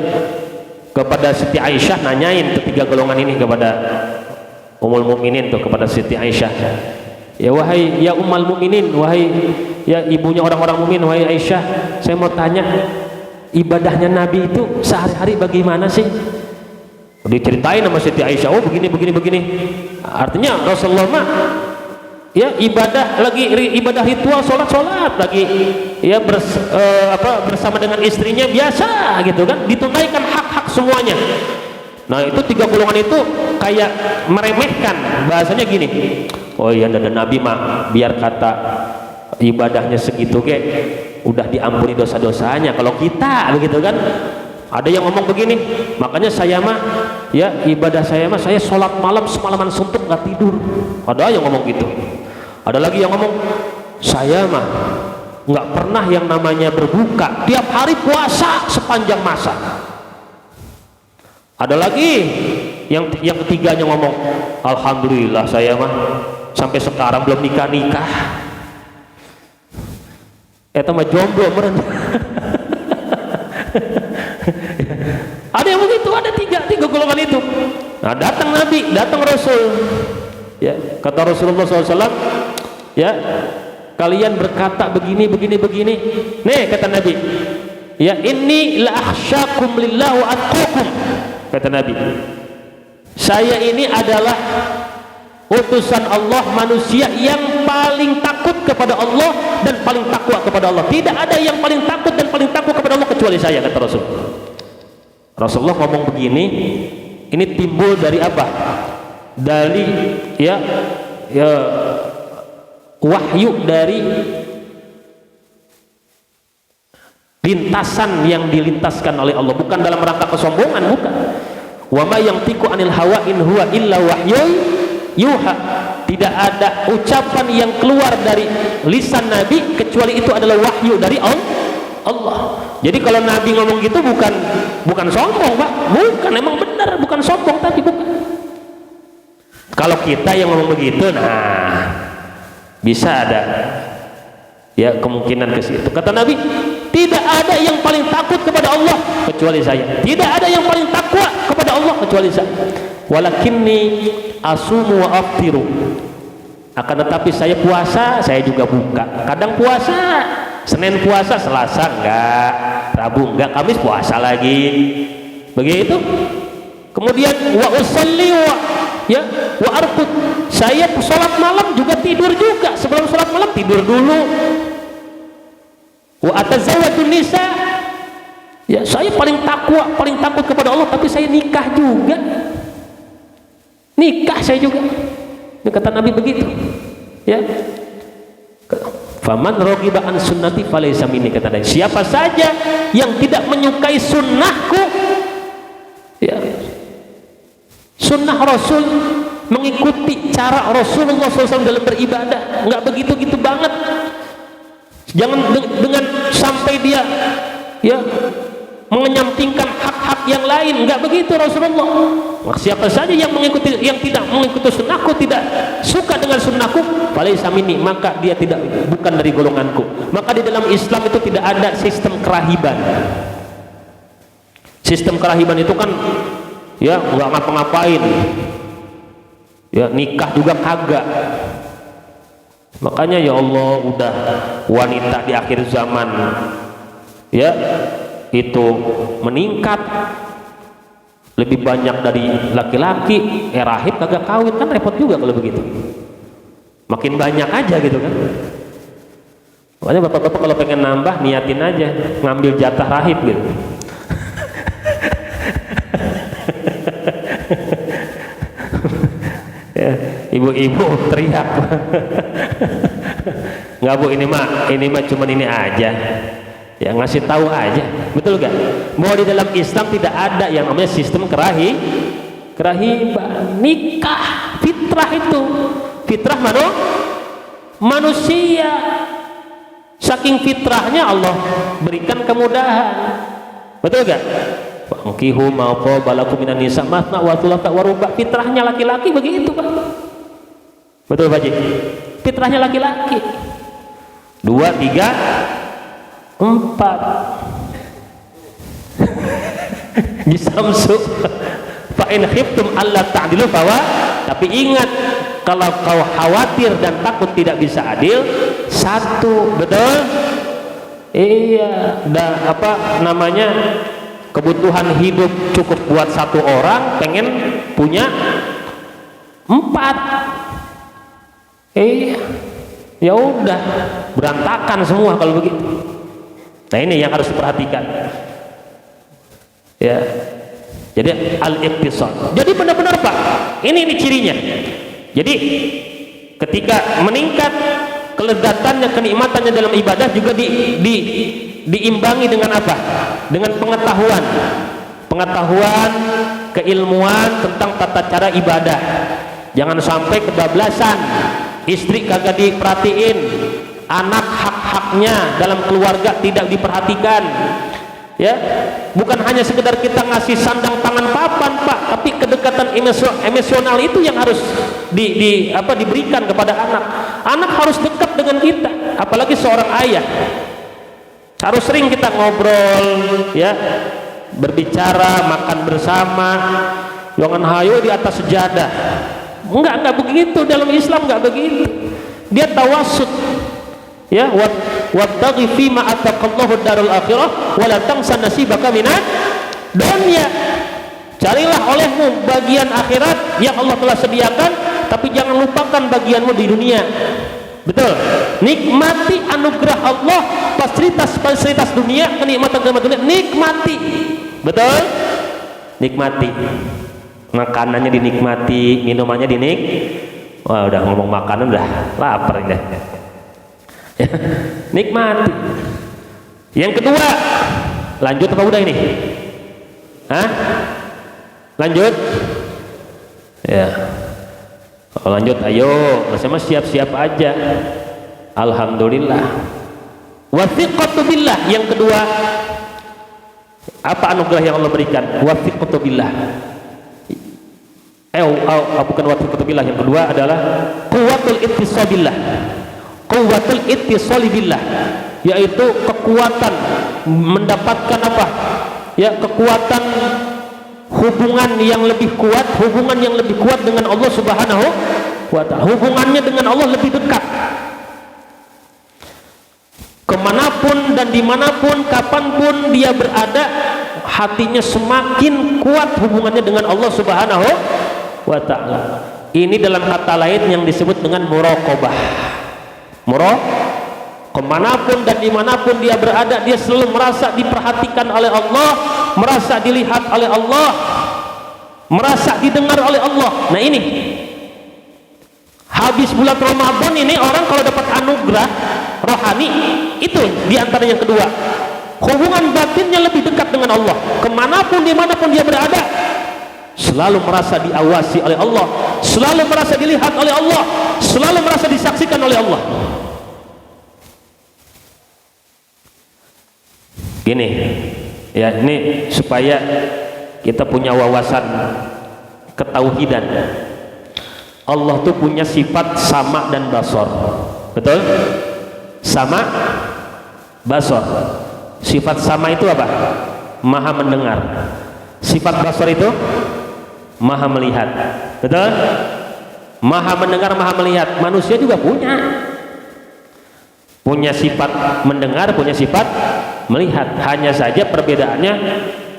kepada Siti Aisyah, nanyain tuh 3 golongan ini kepada Ummul Mukminin tuh, kepada Siti Aisyah, ya wahai ya Ummul Mukminin, wahai ya ibunya orang-orang mukmin, wahai Aisyah, saya mau tanya ibadahnya Nabi itu sehari-hari bagaimana sih? Diceritain sama Siti Aisyah, oh begini. Artinya Rasulullah mah ya ibadah ritual, sholat lagi ya bersama dengan istrinya biasa gitu kan, ditunaikan hak-hak semuanya. Nah itu 3 golongan itu kayak meremehkan, bahasanya gini, oh iya ada Nabi mah biar kata ibadahnya segitu udah diampuni dosa-dosanya, kalau kita begitu kan. Ada yang ngomong begini, makanya saya mah ya ibadah saya mah saya sholat malam semalaman suntuk nggak tidur. Ada yang ngomong gitu. Ada lagi yang ngomong, saya mah nggak pernah yang namanya berbuka, tiap hari puasa sepanjang masa. Ada lagi yang ketiganya ngomong, alhamdulillah saya mah sampai sekarang belum nikah. Eta mah jomblo meren. Ada yang begitu, ada tiga golongan itu. Nah datang Nabi, datang Rasul ya, kata Rasulullah SAW ya, kalian berkata begini nih kata Nabi ya, inni la akhsyakum lillah wa atqukum, kata Nabi, saya ini adalah utusan Allah, manusia yang paling takut kepada Allah dan paling takwa kepada Allah. Tidak ada yang paling takut dan paling takwa kepada Allah kecuali saya, kata Rasul. Rasulullah ngomong begini, ini timbul dari apa? Dari ya wahyu, dari lintasan yang dilintaskan oleh Allah, bukan dalam rangka kesombongan, bukan. Wa ma yantiqu anil hawa in huwa illa wahyun yuha. Tidak ada ucapan yang keluar dari lisan Nabi kecuali itu adalah wahyu dari Allah. Jadi kalau Nabi ngomong gitu bukan sombong, Pak. Bukan, emang benar bukan sombong, tapi bukan. Kalau kita yang ngomong begitu, nah bisa ada ya kemungkinan ke situ. Kata Nabi, tidak ada yang paling takut kepada Allah kecuali saya. Tidak ada yang paling takwa kepada Allah kecuali saya. Walakinni asumu wa aftiru. Akan tetapi saya puasa, saya juga buka. Kadang puasa, Senin puasa, Selasa enggak, Rabu enggak, Kamis puasa lagi. Begitu. Kemudian wa usalli wa arqud. Saya sholat malam juga tidur juga. Sebelum sholat malam tidur dulu. Wa atazawwajun nisa. Ya, saya paling takut kepada Allah, tapi saya nikah juga. Nikah saya juga. Ini kata Nabi begitu. Ya. Faman raghiba an sunnati falaysa minni, kata Nabi. Siapa saja yang tidak menyukai sunnahku, ya, sunnah Rasul, mengikuti cara Rasulullah SAW dalam beribadah, nggak begitu-gitu banget. Jangan dengan sampai dia ya menyampingkan hak-hak yang lain, nggak begitu Rasulullah. Siapa saja yang tidak mengikuti sunnahku, tidak suka dengan sunnahku, falaysa minni, maka dia bukan dari golonganku. Maka di dalam Islam itu tidak ada sistem kerahiban. Sistem kerahiban itu kan ya nggak ngapa-ngapain, ya nikah juga kagak. Makanya ya Allah, udah wanita di akhir zaman ya itu meningkat lebih banyak dari laki-laki. Rahib kagak kawin, kan repot juga kalau begitu. Makin banyak aja gitu kan. Makanya bapak-bapak kalau pengen nambah, niatin aja ngambil jatah rahib gitu. ibu-ibu teriak. Nggak Bu, ini mah cuman ini aja. Ya ngasih tahu aja, betul gak? Bahwa di dalam Islam tidak ada yang namanya sistem kerahiban, nikah, fitrah itu, fitrah manusia. Saking fitrahnya Allah berikan kemudahan, betul gak? Fangkihu ma qabalakum minan nisa matna wa thulatha wa ruba'. Fitrahnya laki-laki begitu, Pak. Betul Pak Ji? Fitrahnya laki-laki. 2, 3, 4. Jisamsu fa in khiftum alla ta'dilu fawa. Tapi ingat, kalau kau khawatir dan takut tidak bisa adil, 1, betul? Iya, dan apa namanya, kebutuhan hidup cukup buat 1 orang, pengen punya 4. Iya, ya udah berantakan semua kalau begitu. Nah ini yang harus diperhatikan. Ya, jadi al-iqtisad. Jadi benar-benar Pak, ini cirinya. Jadi ketika meningkat kelezatannya, kenikmatannya dalam ibadah juga diimbangi dengan apa? Dengan pengetahuan, keilmuan tentang tata cara ibadah. Jangan sampai kebablasan, istri kagak diperhatiin, anak hak-haknya dalam keluarga tidak diperhatikan. Ya, bukan hanya sekedar kita ngasih sandang pangan papan Pak, tapi kedekatan emosional itu yang harus diberikan kepada anak. Anak harus dekat dengan kita, apalagi seorang ayah. Harus sering kita ngobrol, ya, berbicara, makan bersama. Jangan hayo di atas sejadah. Enggak begitu dalam Islam, enggak begitu. Dia tawassut. Ya, wattaqi fima ataqallahu darul akhirah wa la tansa nasibaka minad dunya. Carilah olehmu bagian akhirat yang Allah telah sediakan, tapi jangan lupakan bagianmu di dunia. Betul. Nikmati anugerah Allah, fasilitas dunia, kenikmatan dunia, nikmati. Betul? Nikmati. Makanannya dinikmati, minumannya Wah, udah ngomong makanan udah lapar ini. Nikmati. Yang kedua, lanjut apa udah ini? Hah? Lanjut? Ya. Kalau lanjut, ayo, sama siap-siap aja. Alhamdulillah. Wathiqatu billah. Yang kedua, apa anugerah yang Allah berikan? Wathiqatu billah. Bukan wathiqatu billah. Yang kedua adalah quwwatul ittisabillah. Quwwatul ittisalibillah, yaitu kekuatan mendapatkan apa? Ya, kekuatan hubungan yang lebih kuat, dengan Allah Subhanahu wa ta'ala. Hubungannya dengan Allah lebih dekat. Kemanapun dan dimanapun, kapanpun dia berada, hatinya semakin kuat hubungannya dengan Allah Subhanahu wa ta'ala. Ini dalam kata lain yang disebut dengan muraqabah. Kemanapun dan dimanapun dia berada, dia selalu merasa diperhatikan oleh Allah, merasa dilihat oleh Allah, merasa didengar oleh Allah. Nah ini habis bulan Ramadan ini, orang kalau dapat anugerah rohani, itu diantara yang kedua, hubungan batinnya lebih dekat dengan Allah. Kemanapun dimanapun dia berada, selalu merasa diawasi oleh Allah, selalu merasa dilihat oleh Allah, selalu merasa disaksikan oleh Allah. Gini ya, ini supaya kita punya wawasan ketauhidan. Allah tuh punya sifat sama dan basor, betul? Sama, basor. Sifat sama itu apa? Maha mendengar. Sifat basor itu maha melihat, betul? Maha mendengar, maha melihat. Manusia juga punya sifat mendengar, punya sifat melihat. Hanya saja perbedaannya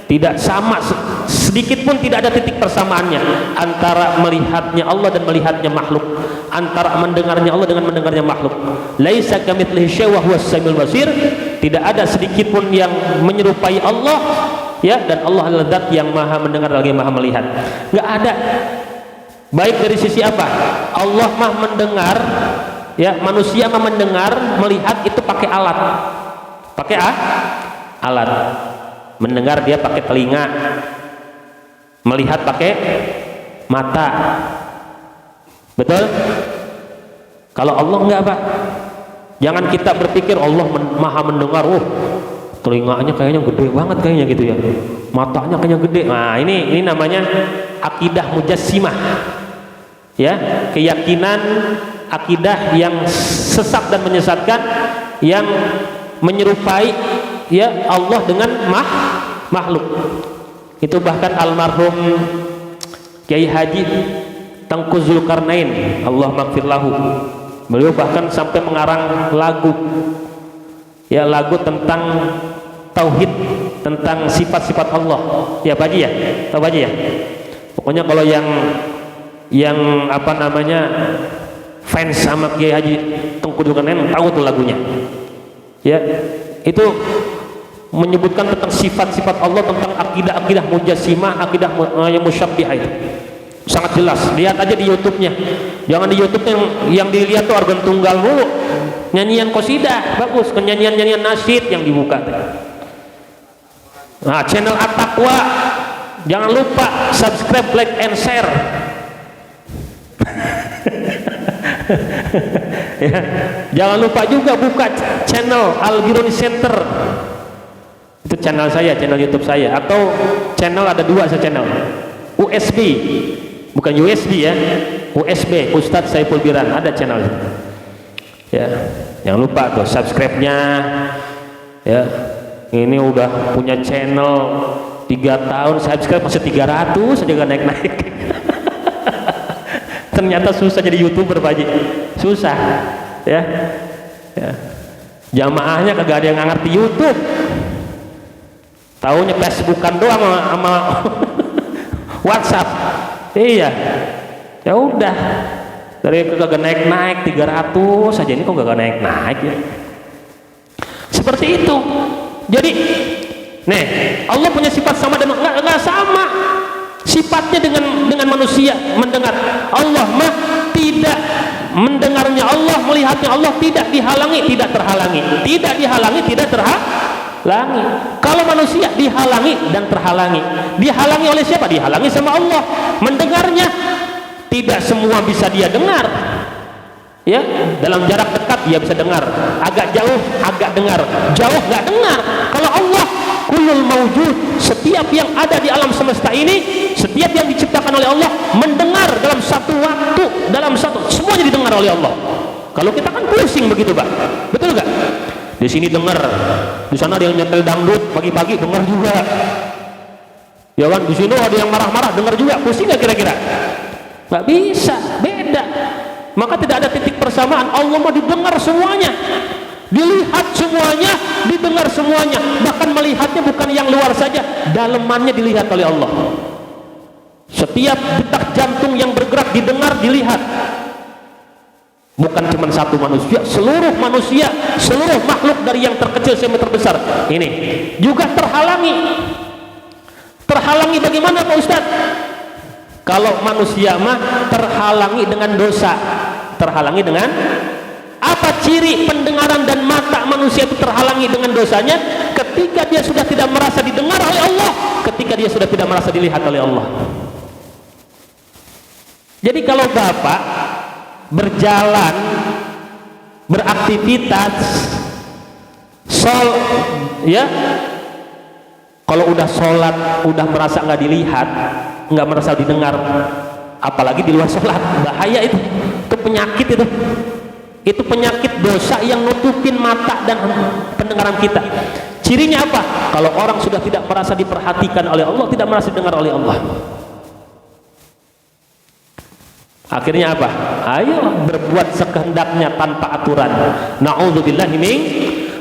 tidak sama, sedikit pun tidak ada titik persamaannya antara melihatnya Allah dan melihatnya makhluk, antara mendengarnya Allah dengan mendengarnya makhluk. Laisa kamitslihi syai'un wa huwas samiul basir. Tidak ada sedikit pun yang menyerupai Allah, ya, dan Allah adalah zat yang maha mendengar lagi maha melihat. Enggak ada. Baik dari sisi apa? Allah mah mendengar, ya, manusia mah mendengar, melihat itu pakai alat. Pakai alat. Mendengar dia pakai telinga, melihat pakai mata. Betul? Kalau Allah enggak, Pak. Jangan kita berpikir Allah maha mendengar, telinganya kayaknya gede banget kayaknya gitu ya. Matanya kayaknya gede. Nah, ini namanya akidah mujassimah. Ya, keyakinan akidah yang sesat dan menyesatkan, yang menyerupai ya Allah dengan makhluk. Itu bahkan almarhum Kiai Haji Tengku Zulkarnain, Allah maghfir lahu, beliau bahkan sampai mengarang lagu, ya, lagu tentang tauhid, tentang sifat-sifat Allah. Ya, Pak Haji ya, tahu Pak Haji ya. Pokoknya kalau yang apa namanya fans sama Kiai Haji Tengku Zulkarnain tahu tuh lagunya. Ya, itu menyebutkan tentang sifat-sifat Allah, tentang akidah mujassimah, akidah yang musyabbihah itu. Sangat jelas, lihat aja di YouTube-nya. Jangan di YouTube yang dilihat tuh organ tunggal mulu. Nyanyian qasidah bagus, nyanyian nasyid yang dibuka. Nah, channel At-Taqwa jangan lupa subscribe, like and share. Ya, jangan lupa juga buka channel Al-Biruni Center. Itu channel saya, channel YouTube saya. Atau channel ada dua saya channel. USB, bukan USB ya, USB Ustadz Saiful Biran, ada channel. Ya, jangan lupa tuh subscribe-nya. Ya, ini udah punya channel 3 tahun, subscribe masih 300 saja gak naik-naik. Ternyata susah jadi YouTuber, Pak Haji. Susah. Ya. Ya. Jamaahnya kagak ada yang ngerti YouTube. Taunya Facebookan doang sama WhatsApp. Iya. Ya udah. Dari kagak naik-naik 300 saja, ini kok kagak naik-naik ya. Seperti itu. Jadi, nih, Allah punya sifat sama dan enggak sama. Sifatnya dengan manusia mendengar. Allah mah tidak mendengarnya Allah, melihatnya Allah tidak dihalangi, tidak terhalangi. Tidak dihalangi, tidak terhalangi. Kalau manusia dihalangi dan terhalangi. Dihalangi oleh siapa? Dihalangi sama Allah. Mendengarnya tidak semua bisa dia dengar. Ya, dalam jarak dekat dia bisa dengar, agak jauh agak dengar, jauh nggak dengar. Kalau Allah kullul mawjud, setiap yang ada di alam semesta ini, setiap yang diciptakan oleh Allah mendengar dalam satu waktu, dalam satu, semuanya didengar oleh Allah. Kalau kita kan pusing begitu, Pak. Betul nggak? Di sini dengar, di sana ada yang nyetel dangdut pagi-pagi dengar juga. Ya kan, di sini ada yang marah-marah dengar juga. Pusing nggak kira-kira? Nggak bisa, beda. Maka tidak ada titik persamaan. Allah mau didengar semuanya, dilihat semuanya, didengar semuanya. Bahkan melihatnya bukan yang luar saja, dalemannya dilihat oleh Allah. Setiap detak jantung yang bergerak didengar, dilihat. Bukan cuma satu manusia, seluruh makhluk dari yang terkecil sampai terbesar. Ini juga terhalangi. Terhalangi bagaimana, Pak Ustadz? Kalau manusia mah terhalangi dengan dosa. Terhalangi dengan apa? Ciri pendengaran dan mata manusia itu terhalangi dengan dosanya ketika dia sudah tidak merasa didengar oleh Allah, ketika dia sudah tidak merasa dilihat oleh Allah. Jadi kalau Bapak berjalan, beraktivitas, ya, kalau udah sholat udah merasa nggak dilihat, nggak merasa didengar, apalagi di luar sholat, bahaya itu penyakit itu penyakit dosa yang nutupin mata dan pendengaran kita. Cirinya apa? Kalau orang sudah tidak merasa diperhatikan oleh Allah, tidak merasa didengar oleh Allah, akhirnya apa? Ayo berbuat sekehendaknya tanpa aturan. Na'udzubillahi min.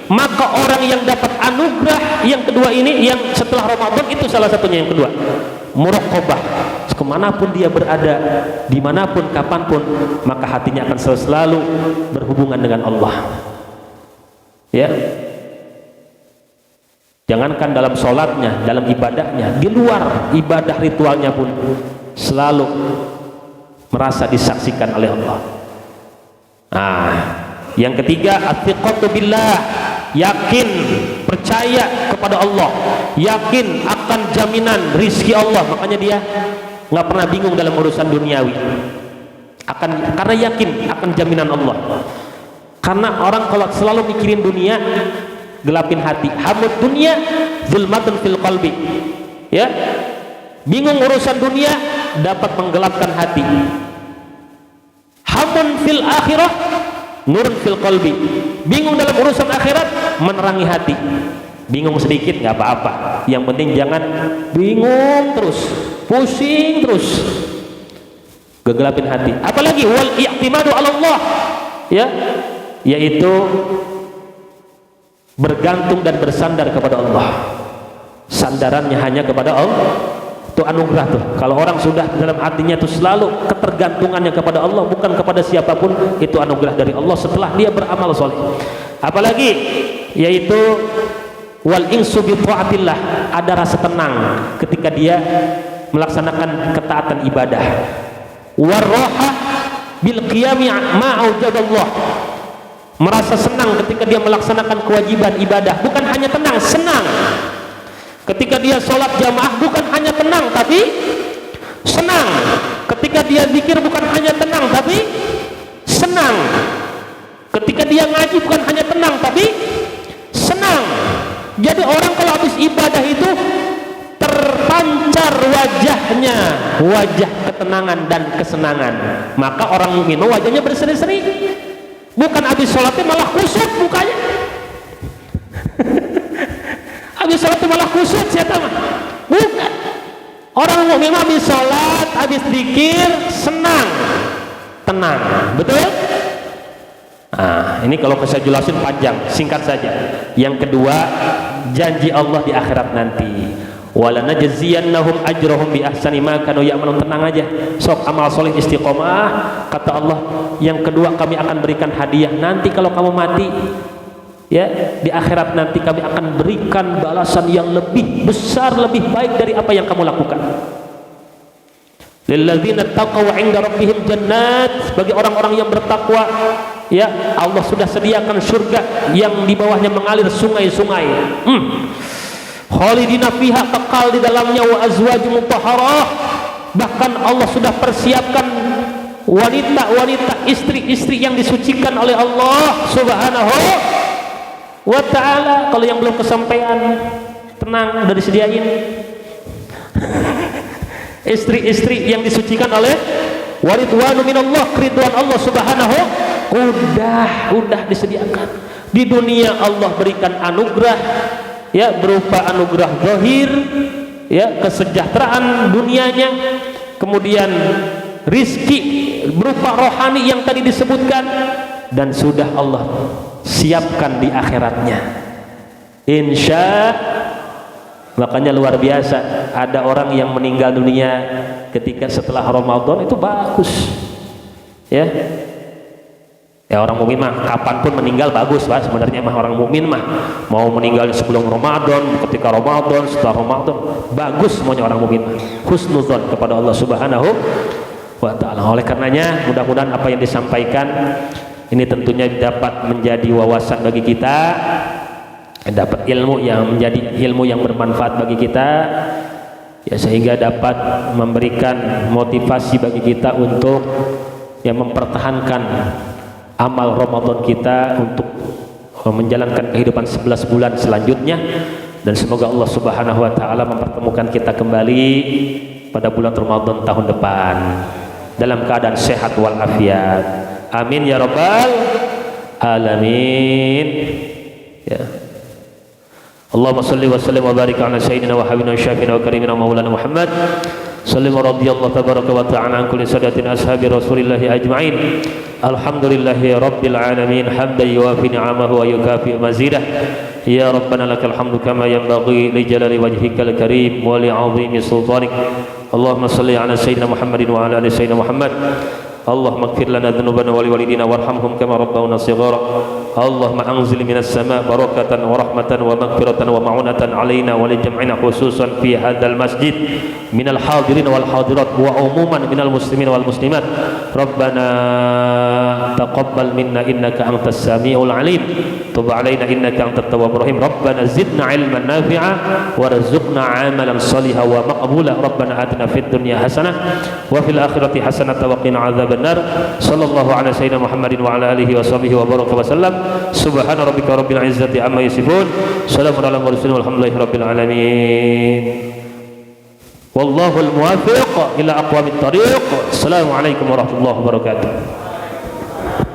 Maka orang yang dapat anugerah yang kedua ini, yang setelah Ramadan, itu salah satunya yang kedua, muraqabah. Kemanapun dia berada, dimanapun, kapanpun, maka hatinya akan selalu berhubungan dengan Allah. Ya, jangankan dalam sholatnya, dalam ibadahnya, di luar ibadah ritualnya pun selalu merasa disaksikan oleh Allah. Nah, yang ketiga, at-thiqatu billah, yakin, percaya kepada Allah, yakin akan jaminan rizki Allah. Makanya dia nggak pernah bingung dalam urusan duniawi, karena yakin akan jaminan Allah. Karena orang kalau selalu mikirin dunia, gelapin hati. Hamud dunia zulmatun fil qalbi, ya, bingung urusan dunia dapat menggelapkan hati. Hamun fil akhirah nurun fil qalbi, bingung dalam urusan akhirat menerangi hati. Bingung sedikit nggak apa-apa, yang penting jangan bingung terus, pusing terus, gegelapin hati. Apalagi wal i'timadu 'ala Allah, ya, yaitu bergantung dan bersandar kepada Allah. Sandarannya hanya kepada Allah. Itu anugerah tuh. Kalau orang sudah dalam hatinya itu selalu ketergantungannya kepada Allah, bukan kepada siapapun, itu anugerah dari Allah setelah dia beramal soleh. Apalagi yaitu wal insu bi taatillah, ada rasa tenang ketika dia melaksanakan ketaatan ibadah. Warroha bil qiyami ma aujadallah, merasa senang ketika dia melaksanakan kewajiban ibadah, bukan hanya tenang, senang. Ketika dia sholat jamaah bukan hanya tenang tapi senang. Ketika dia zikir bukan hanya tenang tapi senang. Ketika dia ngaji bukan hanya tenang tapi senang. Jadi orang kalau habis ibadah itu terpancar wajahnya, wajah ketenangan dan kesenangan. Maka orang mukmin wajahnya berseri-seri. Bukan habis sholatnya malah kusut mukanya. Habis sholat malah kusut, saya tahu. Bukan. Orang mukmin habis sholat, habis zikir, senang, tenang. Betul? Nah, ini kalau saya jelasin panjang, singkat saja. Yang kedua, janji Allah di akhirat nanti. Walanajziyannahum ajrahum bi ahsani ma kanu ya'malun. Tenang aja, sok amal soleh istiqomah. Kata Allah, yang kedua kami akan berikan hadiah. Nanti kalau kamu mati, ya, di akhirat nanti kami akan berikan balasan yang lebih besar, lebih baik dari apa yang kamu lakukan. Lilladzina taqaw 'inda rabbihim jannat, bagi orang-orang yang bertakwa, ya, Allah sudah sediakan surga yang di bawahnya mengalir sungai-sungai. Khalidina fiha, kekal di dalamnya, wa azwajum mutahharah, bahkan Allah sudah persiapkan wanita-wanita, istri-istri yang disucikan oleh Allah Subhanahu wa ta'ala. Kalau yang belum kesampaian, tenang, udah disediain. Istri-istri yang disucikan oleh waridwanu minallah, keridhaan Allah Subhanahu, udah disediakan. Di dunia Allah berikan anugerah, ya, berupa anugerah zahir, ya, kesejahteraan dunianya, kemudian rizki berupa rohani yang tadi disebutkan, dan sudah Allah siapkan di akhiratnya, insya. Makanya luar biasa, ada orang yang meninggal dunia ketika setelah Ramadan, itu bagus, ya. Ya, orang mukmin mah kapanpun meninggal bagus, Pak. Sebenarnya mah orang mukmin mah mau meninggal sebelum Ramadan, ketika Ramadan, setelah Ramadan, bagus semuanya orang mukmin mah. Husnuzon kepada Allah Subhanahu wa ta'ala. Oleh karenanya, mudah-mudahan apa yang disampaikan ini tentunya dapat menjadi wawasan bagi kita, dapat ilmu yang menjadi ilmu yang bermanfaat bagi kita, ya, sehingga dapat memberikan motivasi bagi kita untuk, ya, mempertahankan amal Ramadan kita untuk menjalankan kehidupan 11 bulan selanjutnya. Dan semoga Allah Subhanahu wa ta'ala mempertemukan kita kembali pada bulan Ramadan tahun depan dalam keadaan sehat walafiat. Amin ya rabbal alamin, ya. Allahumma salli wa sallim wa barik ala sayyidina wa habibina wa syafiina wa karimina maulana Muhammad sallallahu radhiyallahu tabaraka wa ta'ala an kulli sadatin ashabi rasulillahi ajma'in. Alhamdulillahi rabbil alamin, hamdan yuwafi ni'amahu wa yukafi mazidah. Ya rabbana lakal hamdu kama yanbaghi li jalali wajhikal karim wa li 'azimi sultanik. Allahumma salli ala sayyidina Muhammadin wa ala ali sayyidina Muhammad اللهم اغفر لنا ذنوبنا ولوالدينا وارحمهم كما ربونا صغارا اللهم أنزل من السماء بركة ورحمة ومغفرة ومعونة علينا ولجمعنا خصوصا في هذا المسجد من الحاضرين والحاضرات وعموما من المسلمين والمسلمات ربنا تقبل منا إنك أنت السميع العليم تب علينا إنك أنت التواب الرحيم ربنا زدنا علما نافعا وارزقنا عملا صالحا ومقبولا ربنا آتنا في الدنيا حسنة وفي الآخرة حسنة وقنا عذاب النار صلى الله على سيدنا محمد وعلى آله وصحبه وبارك وسلم سبحان ربك رب العزة عما يصفون سلام على المرسلين والحمد لله رب العالمين والله الموافق إلى أقوام الطريق السلام عليكم ورحمة الله وبركاته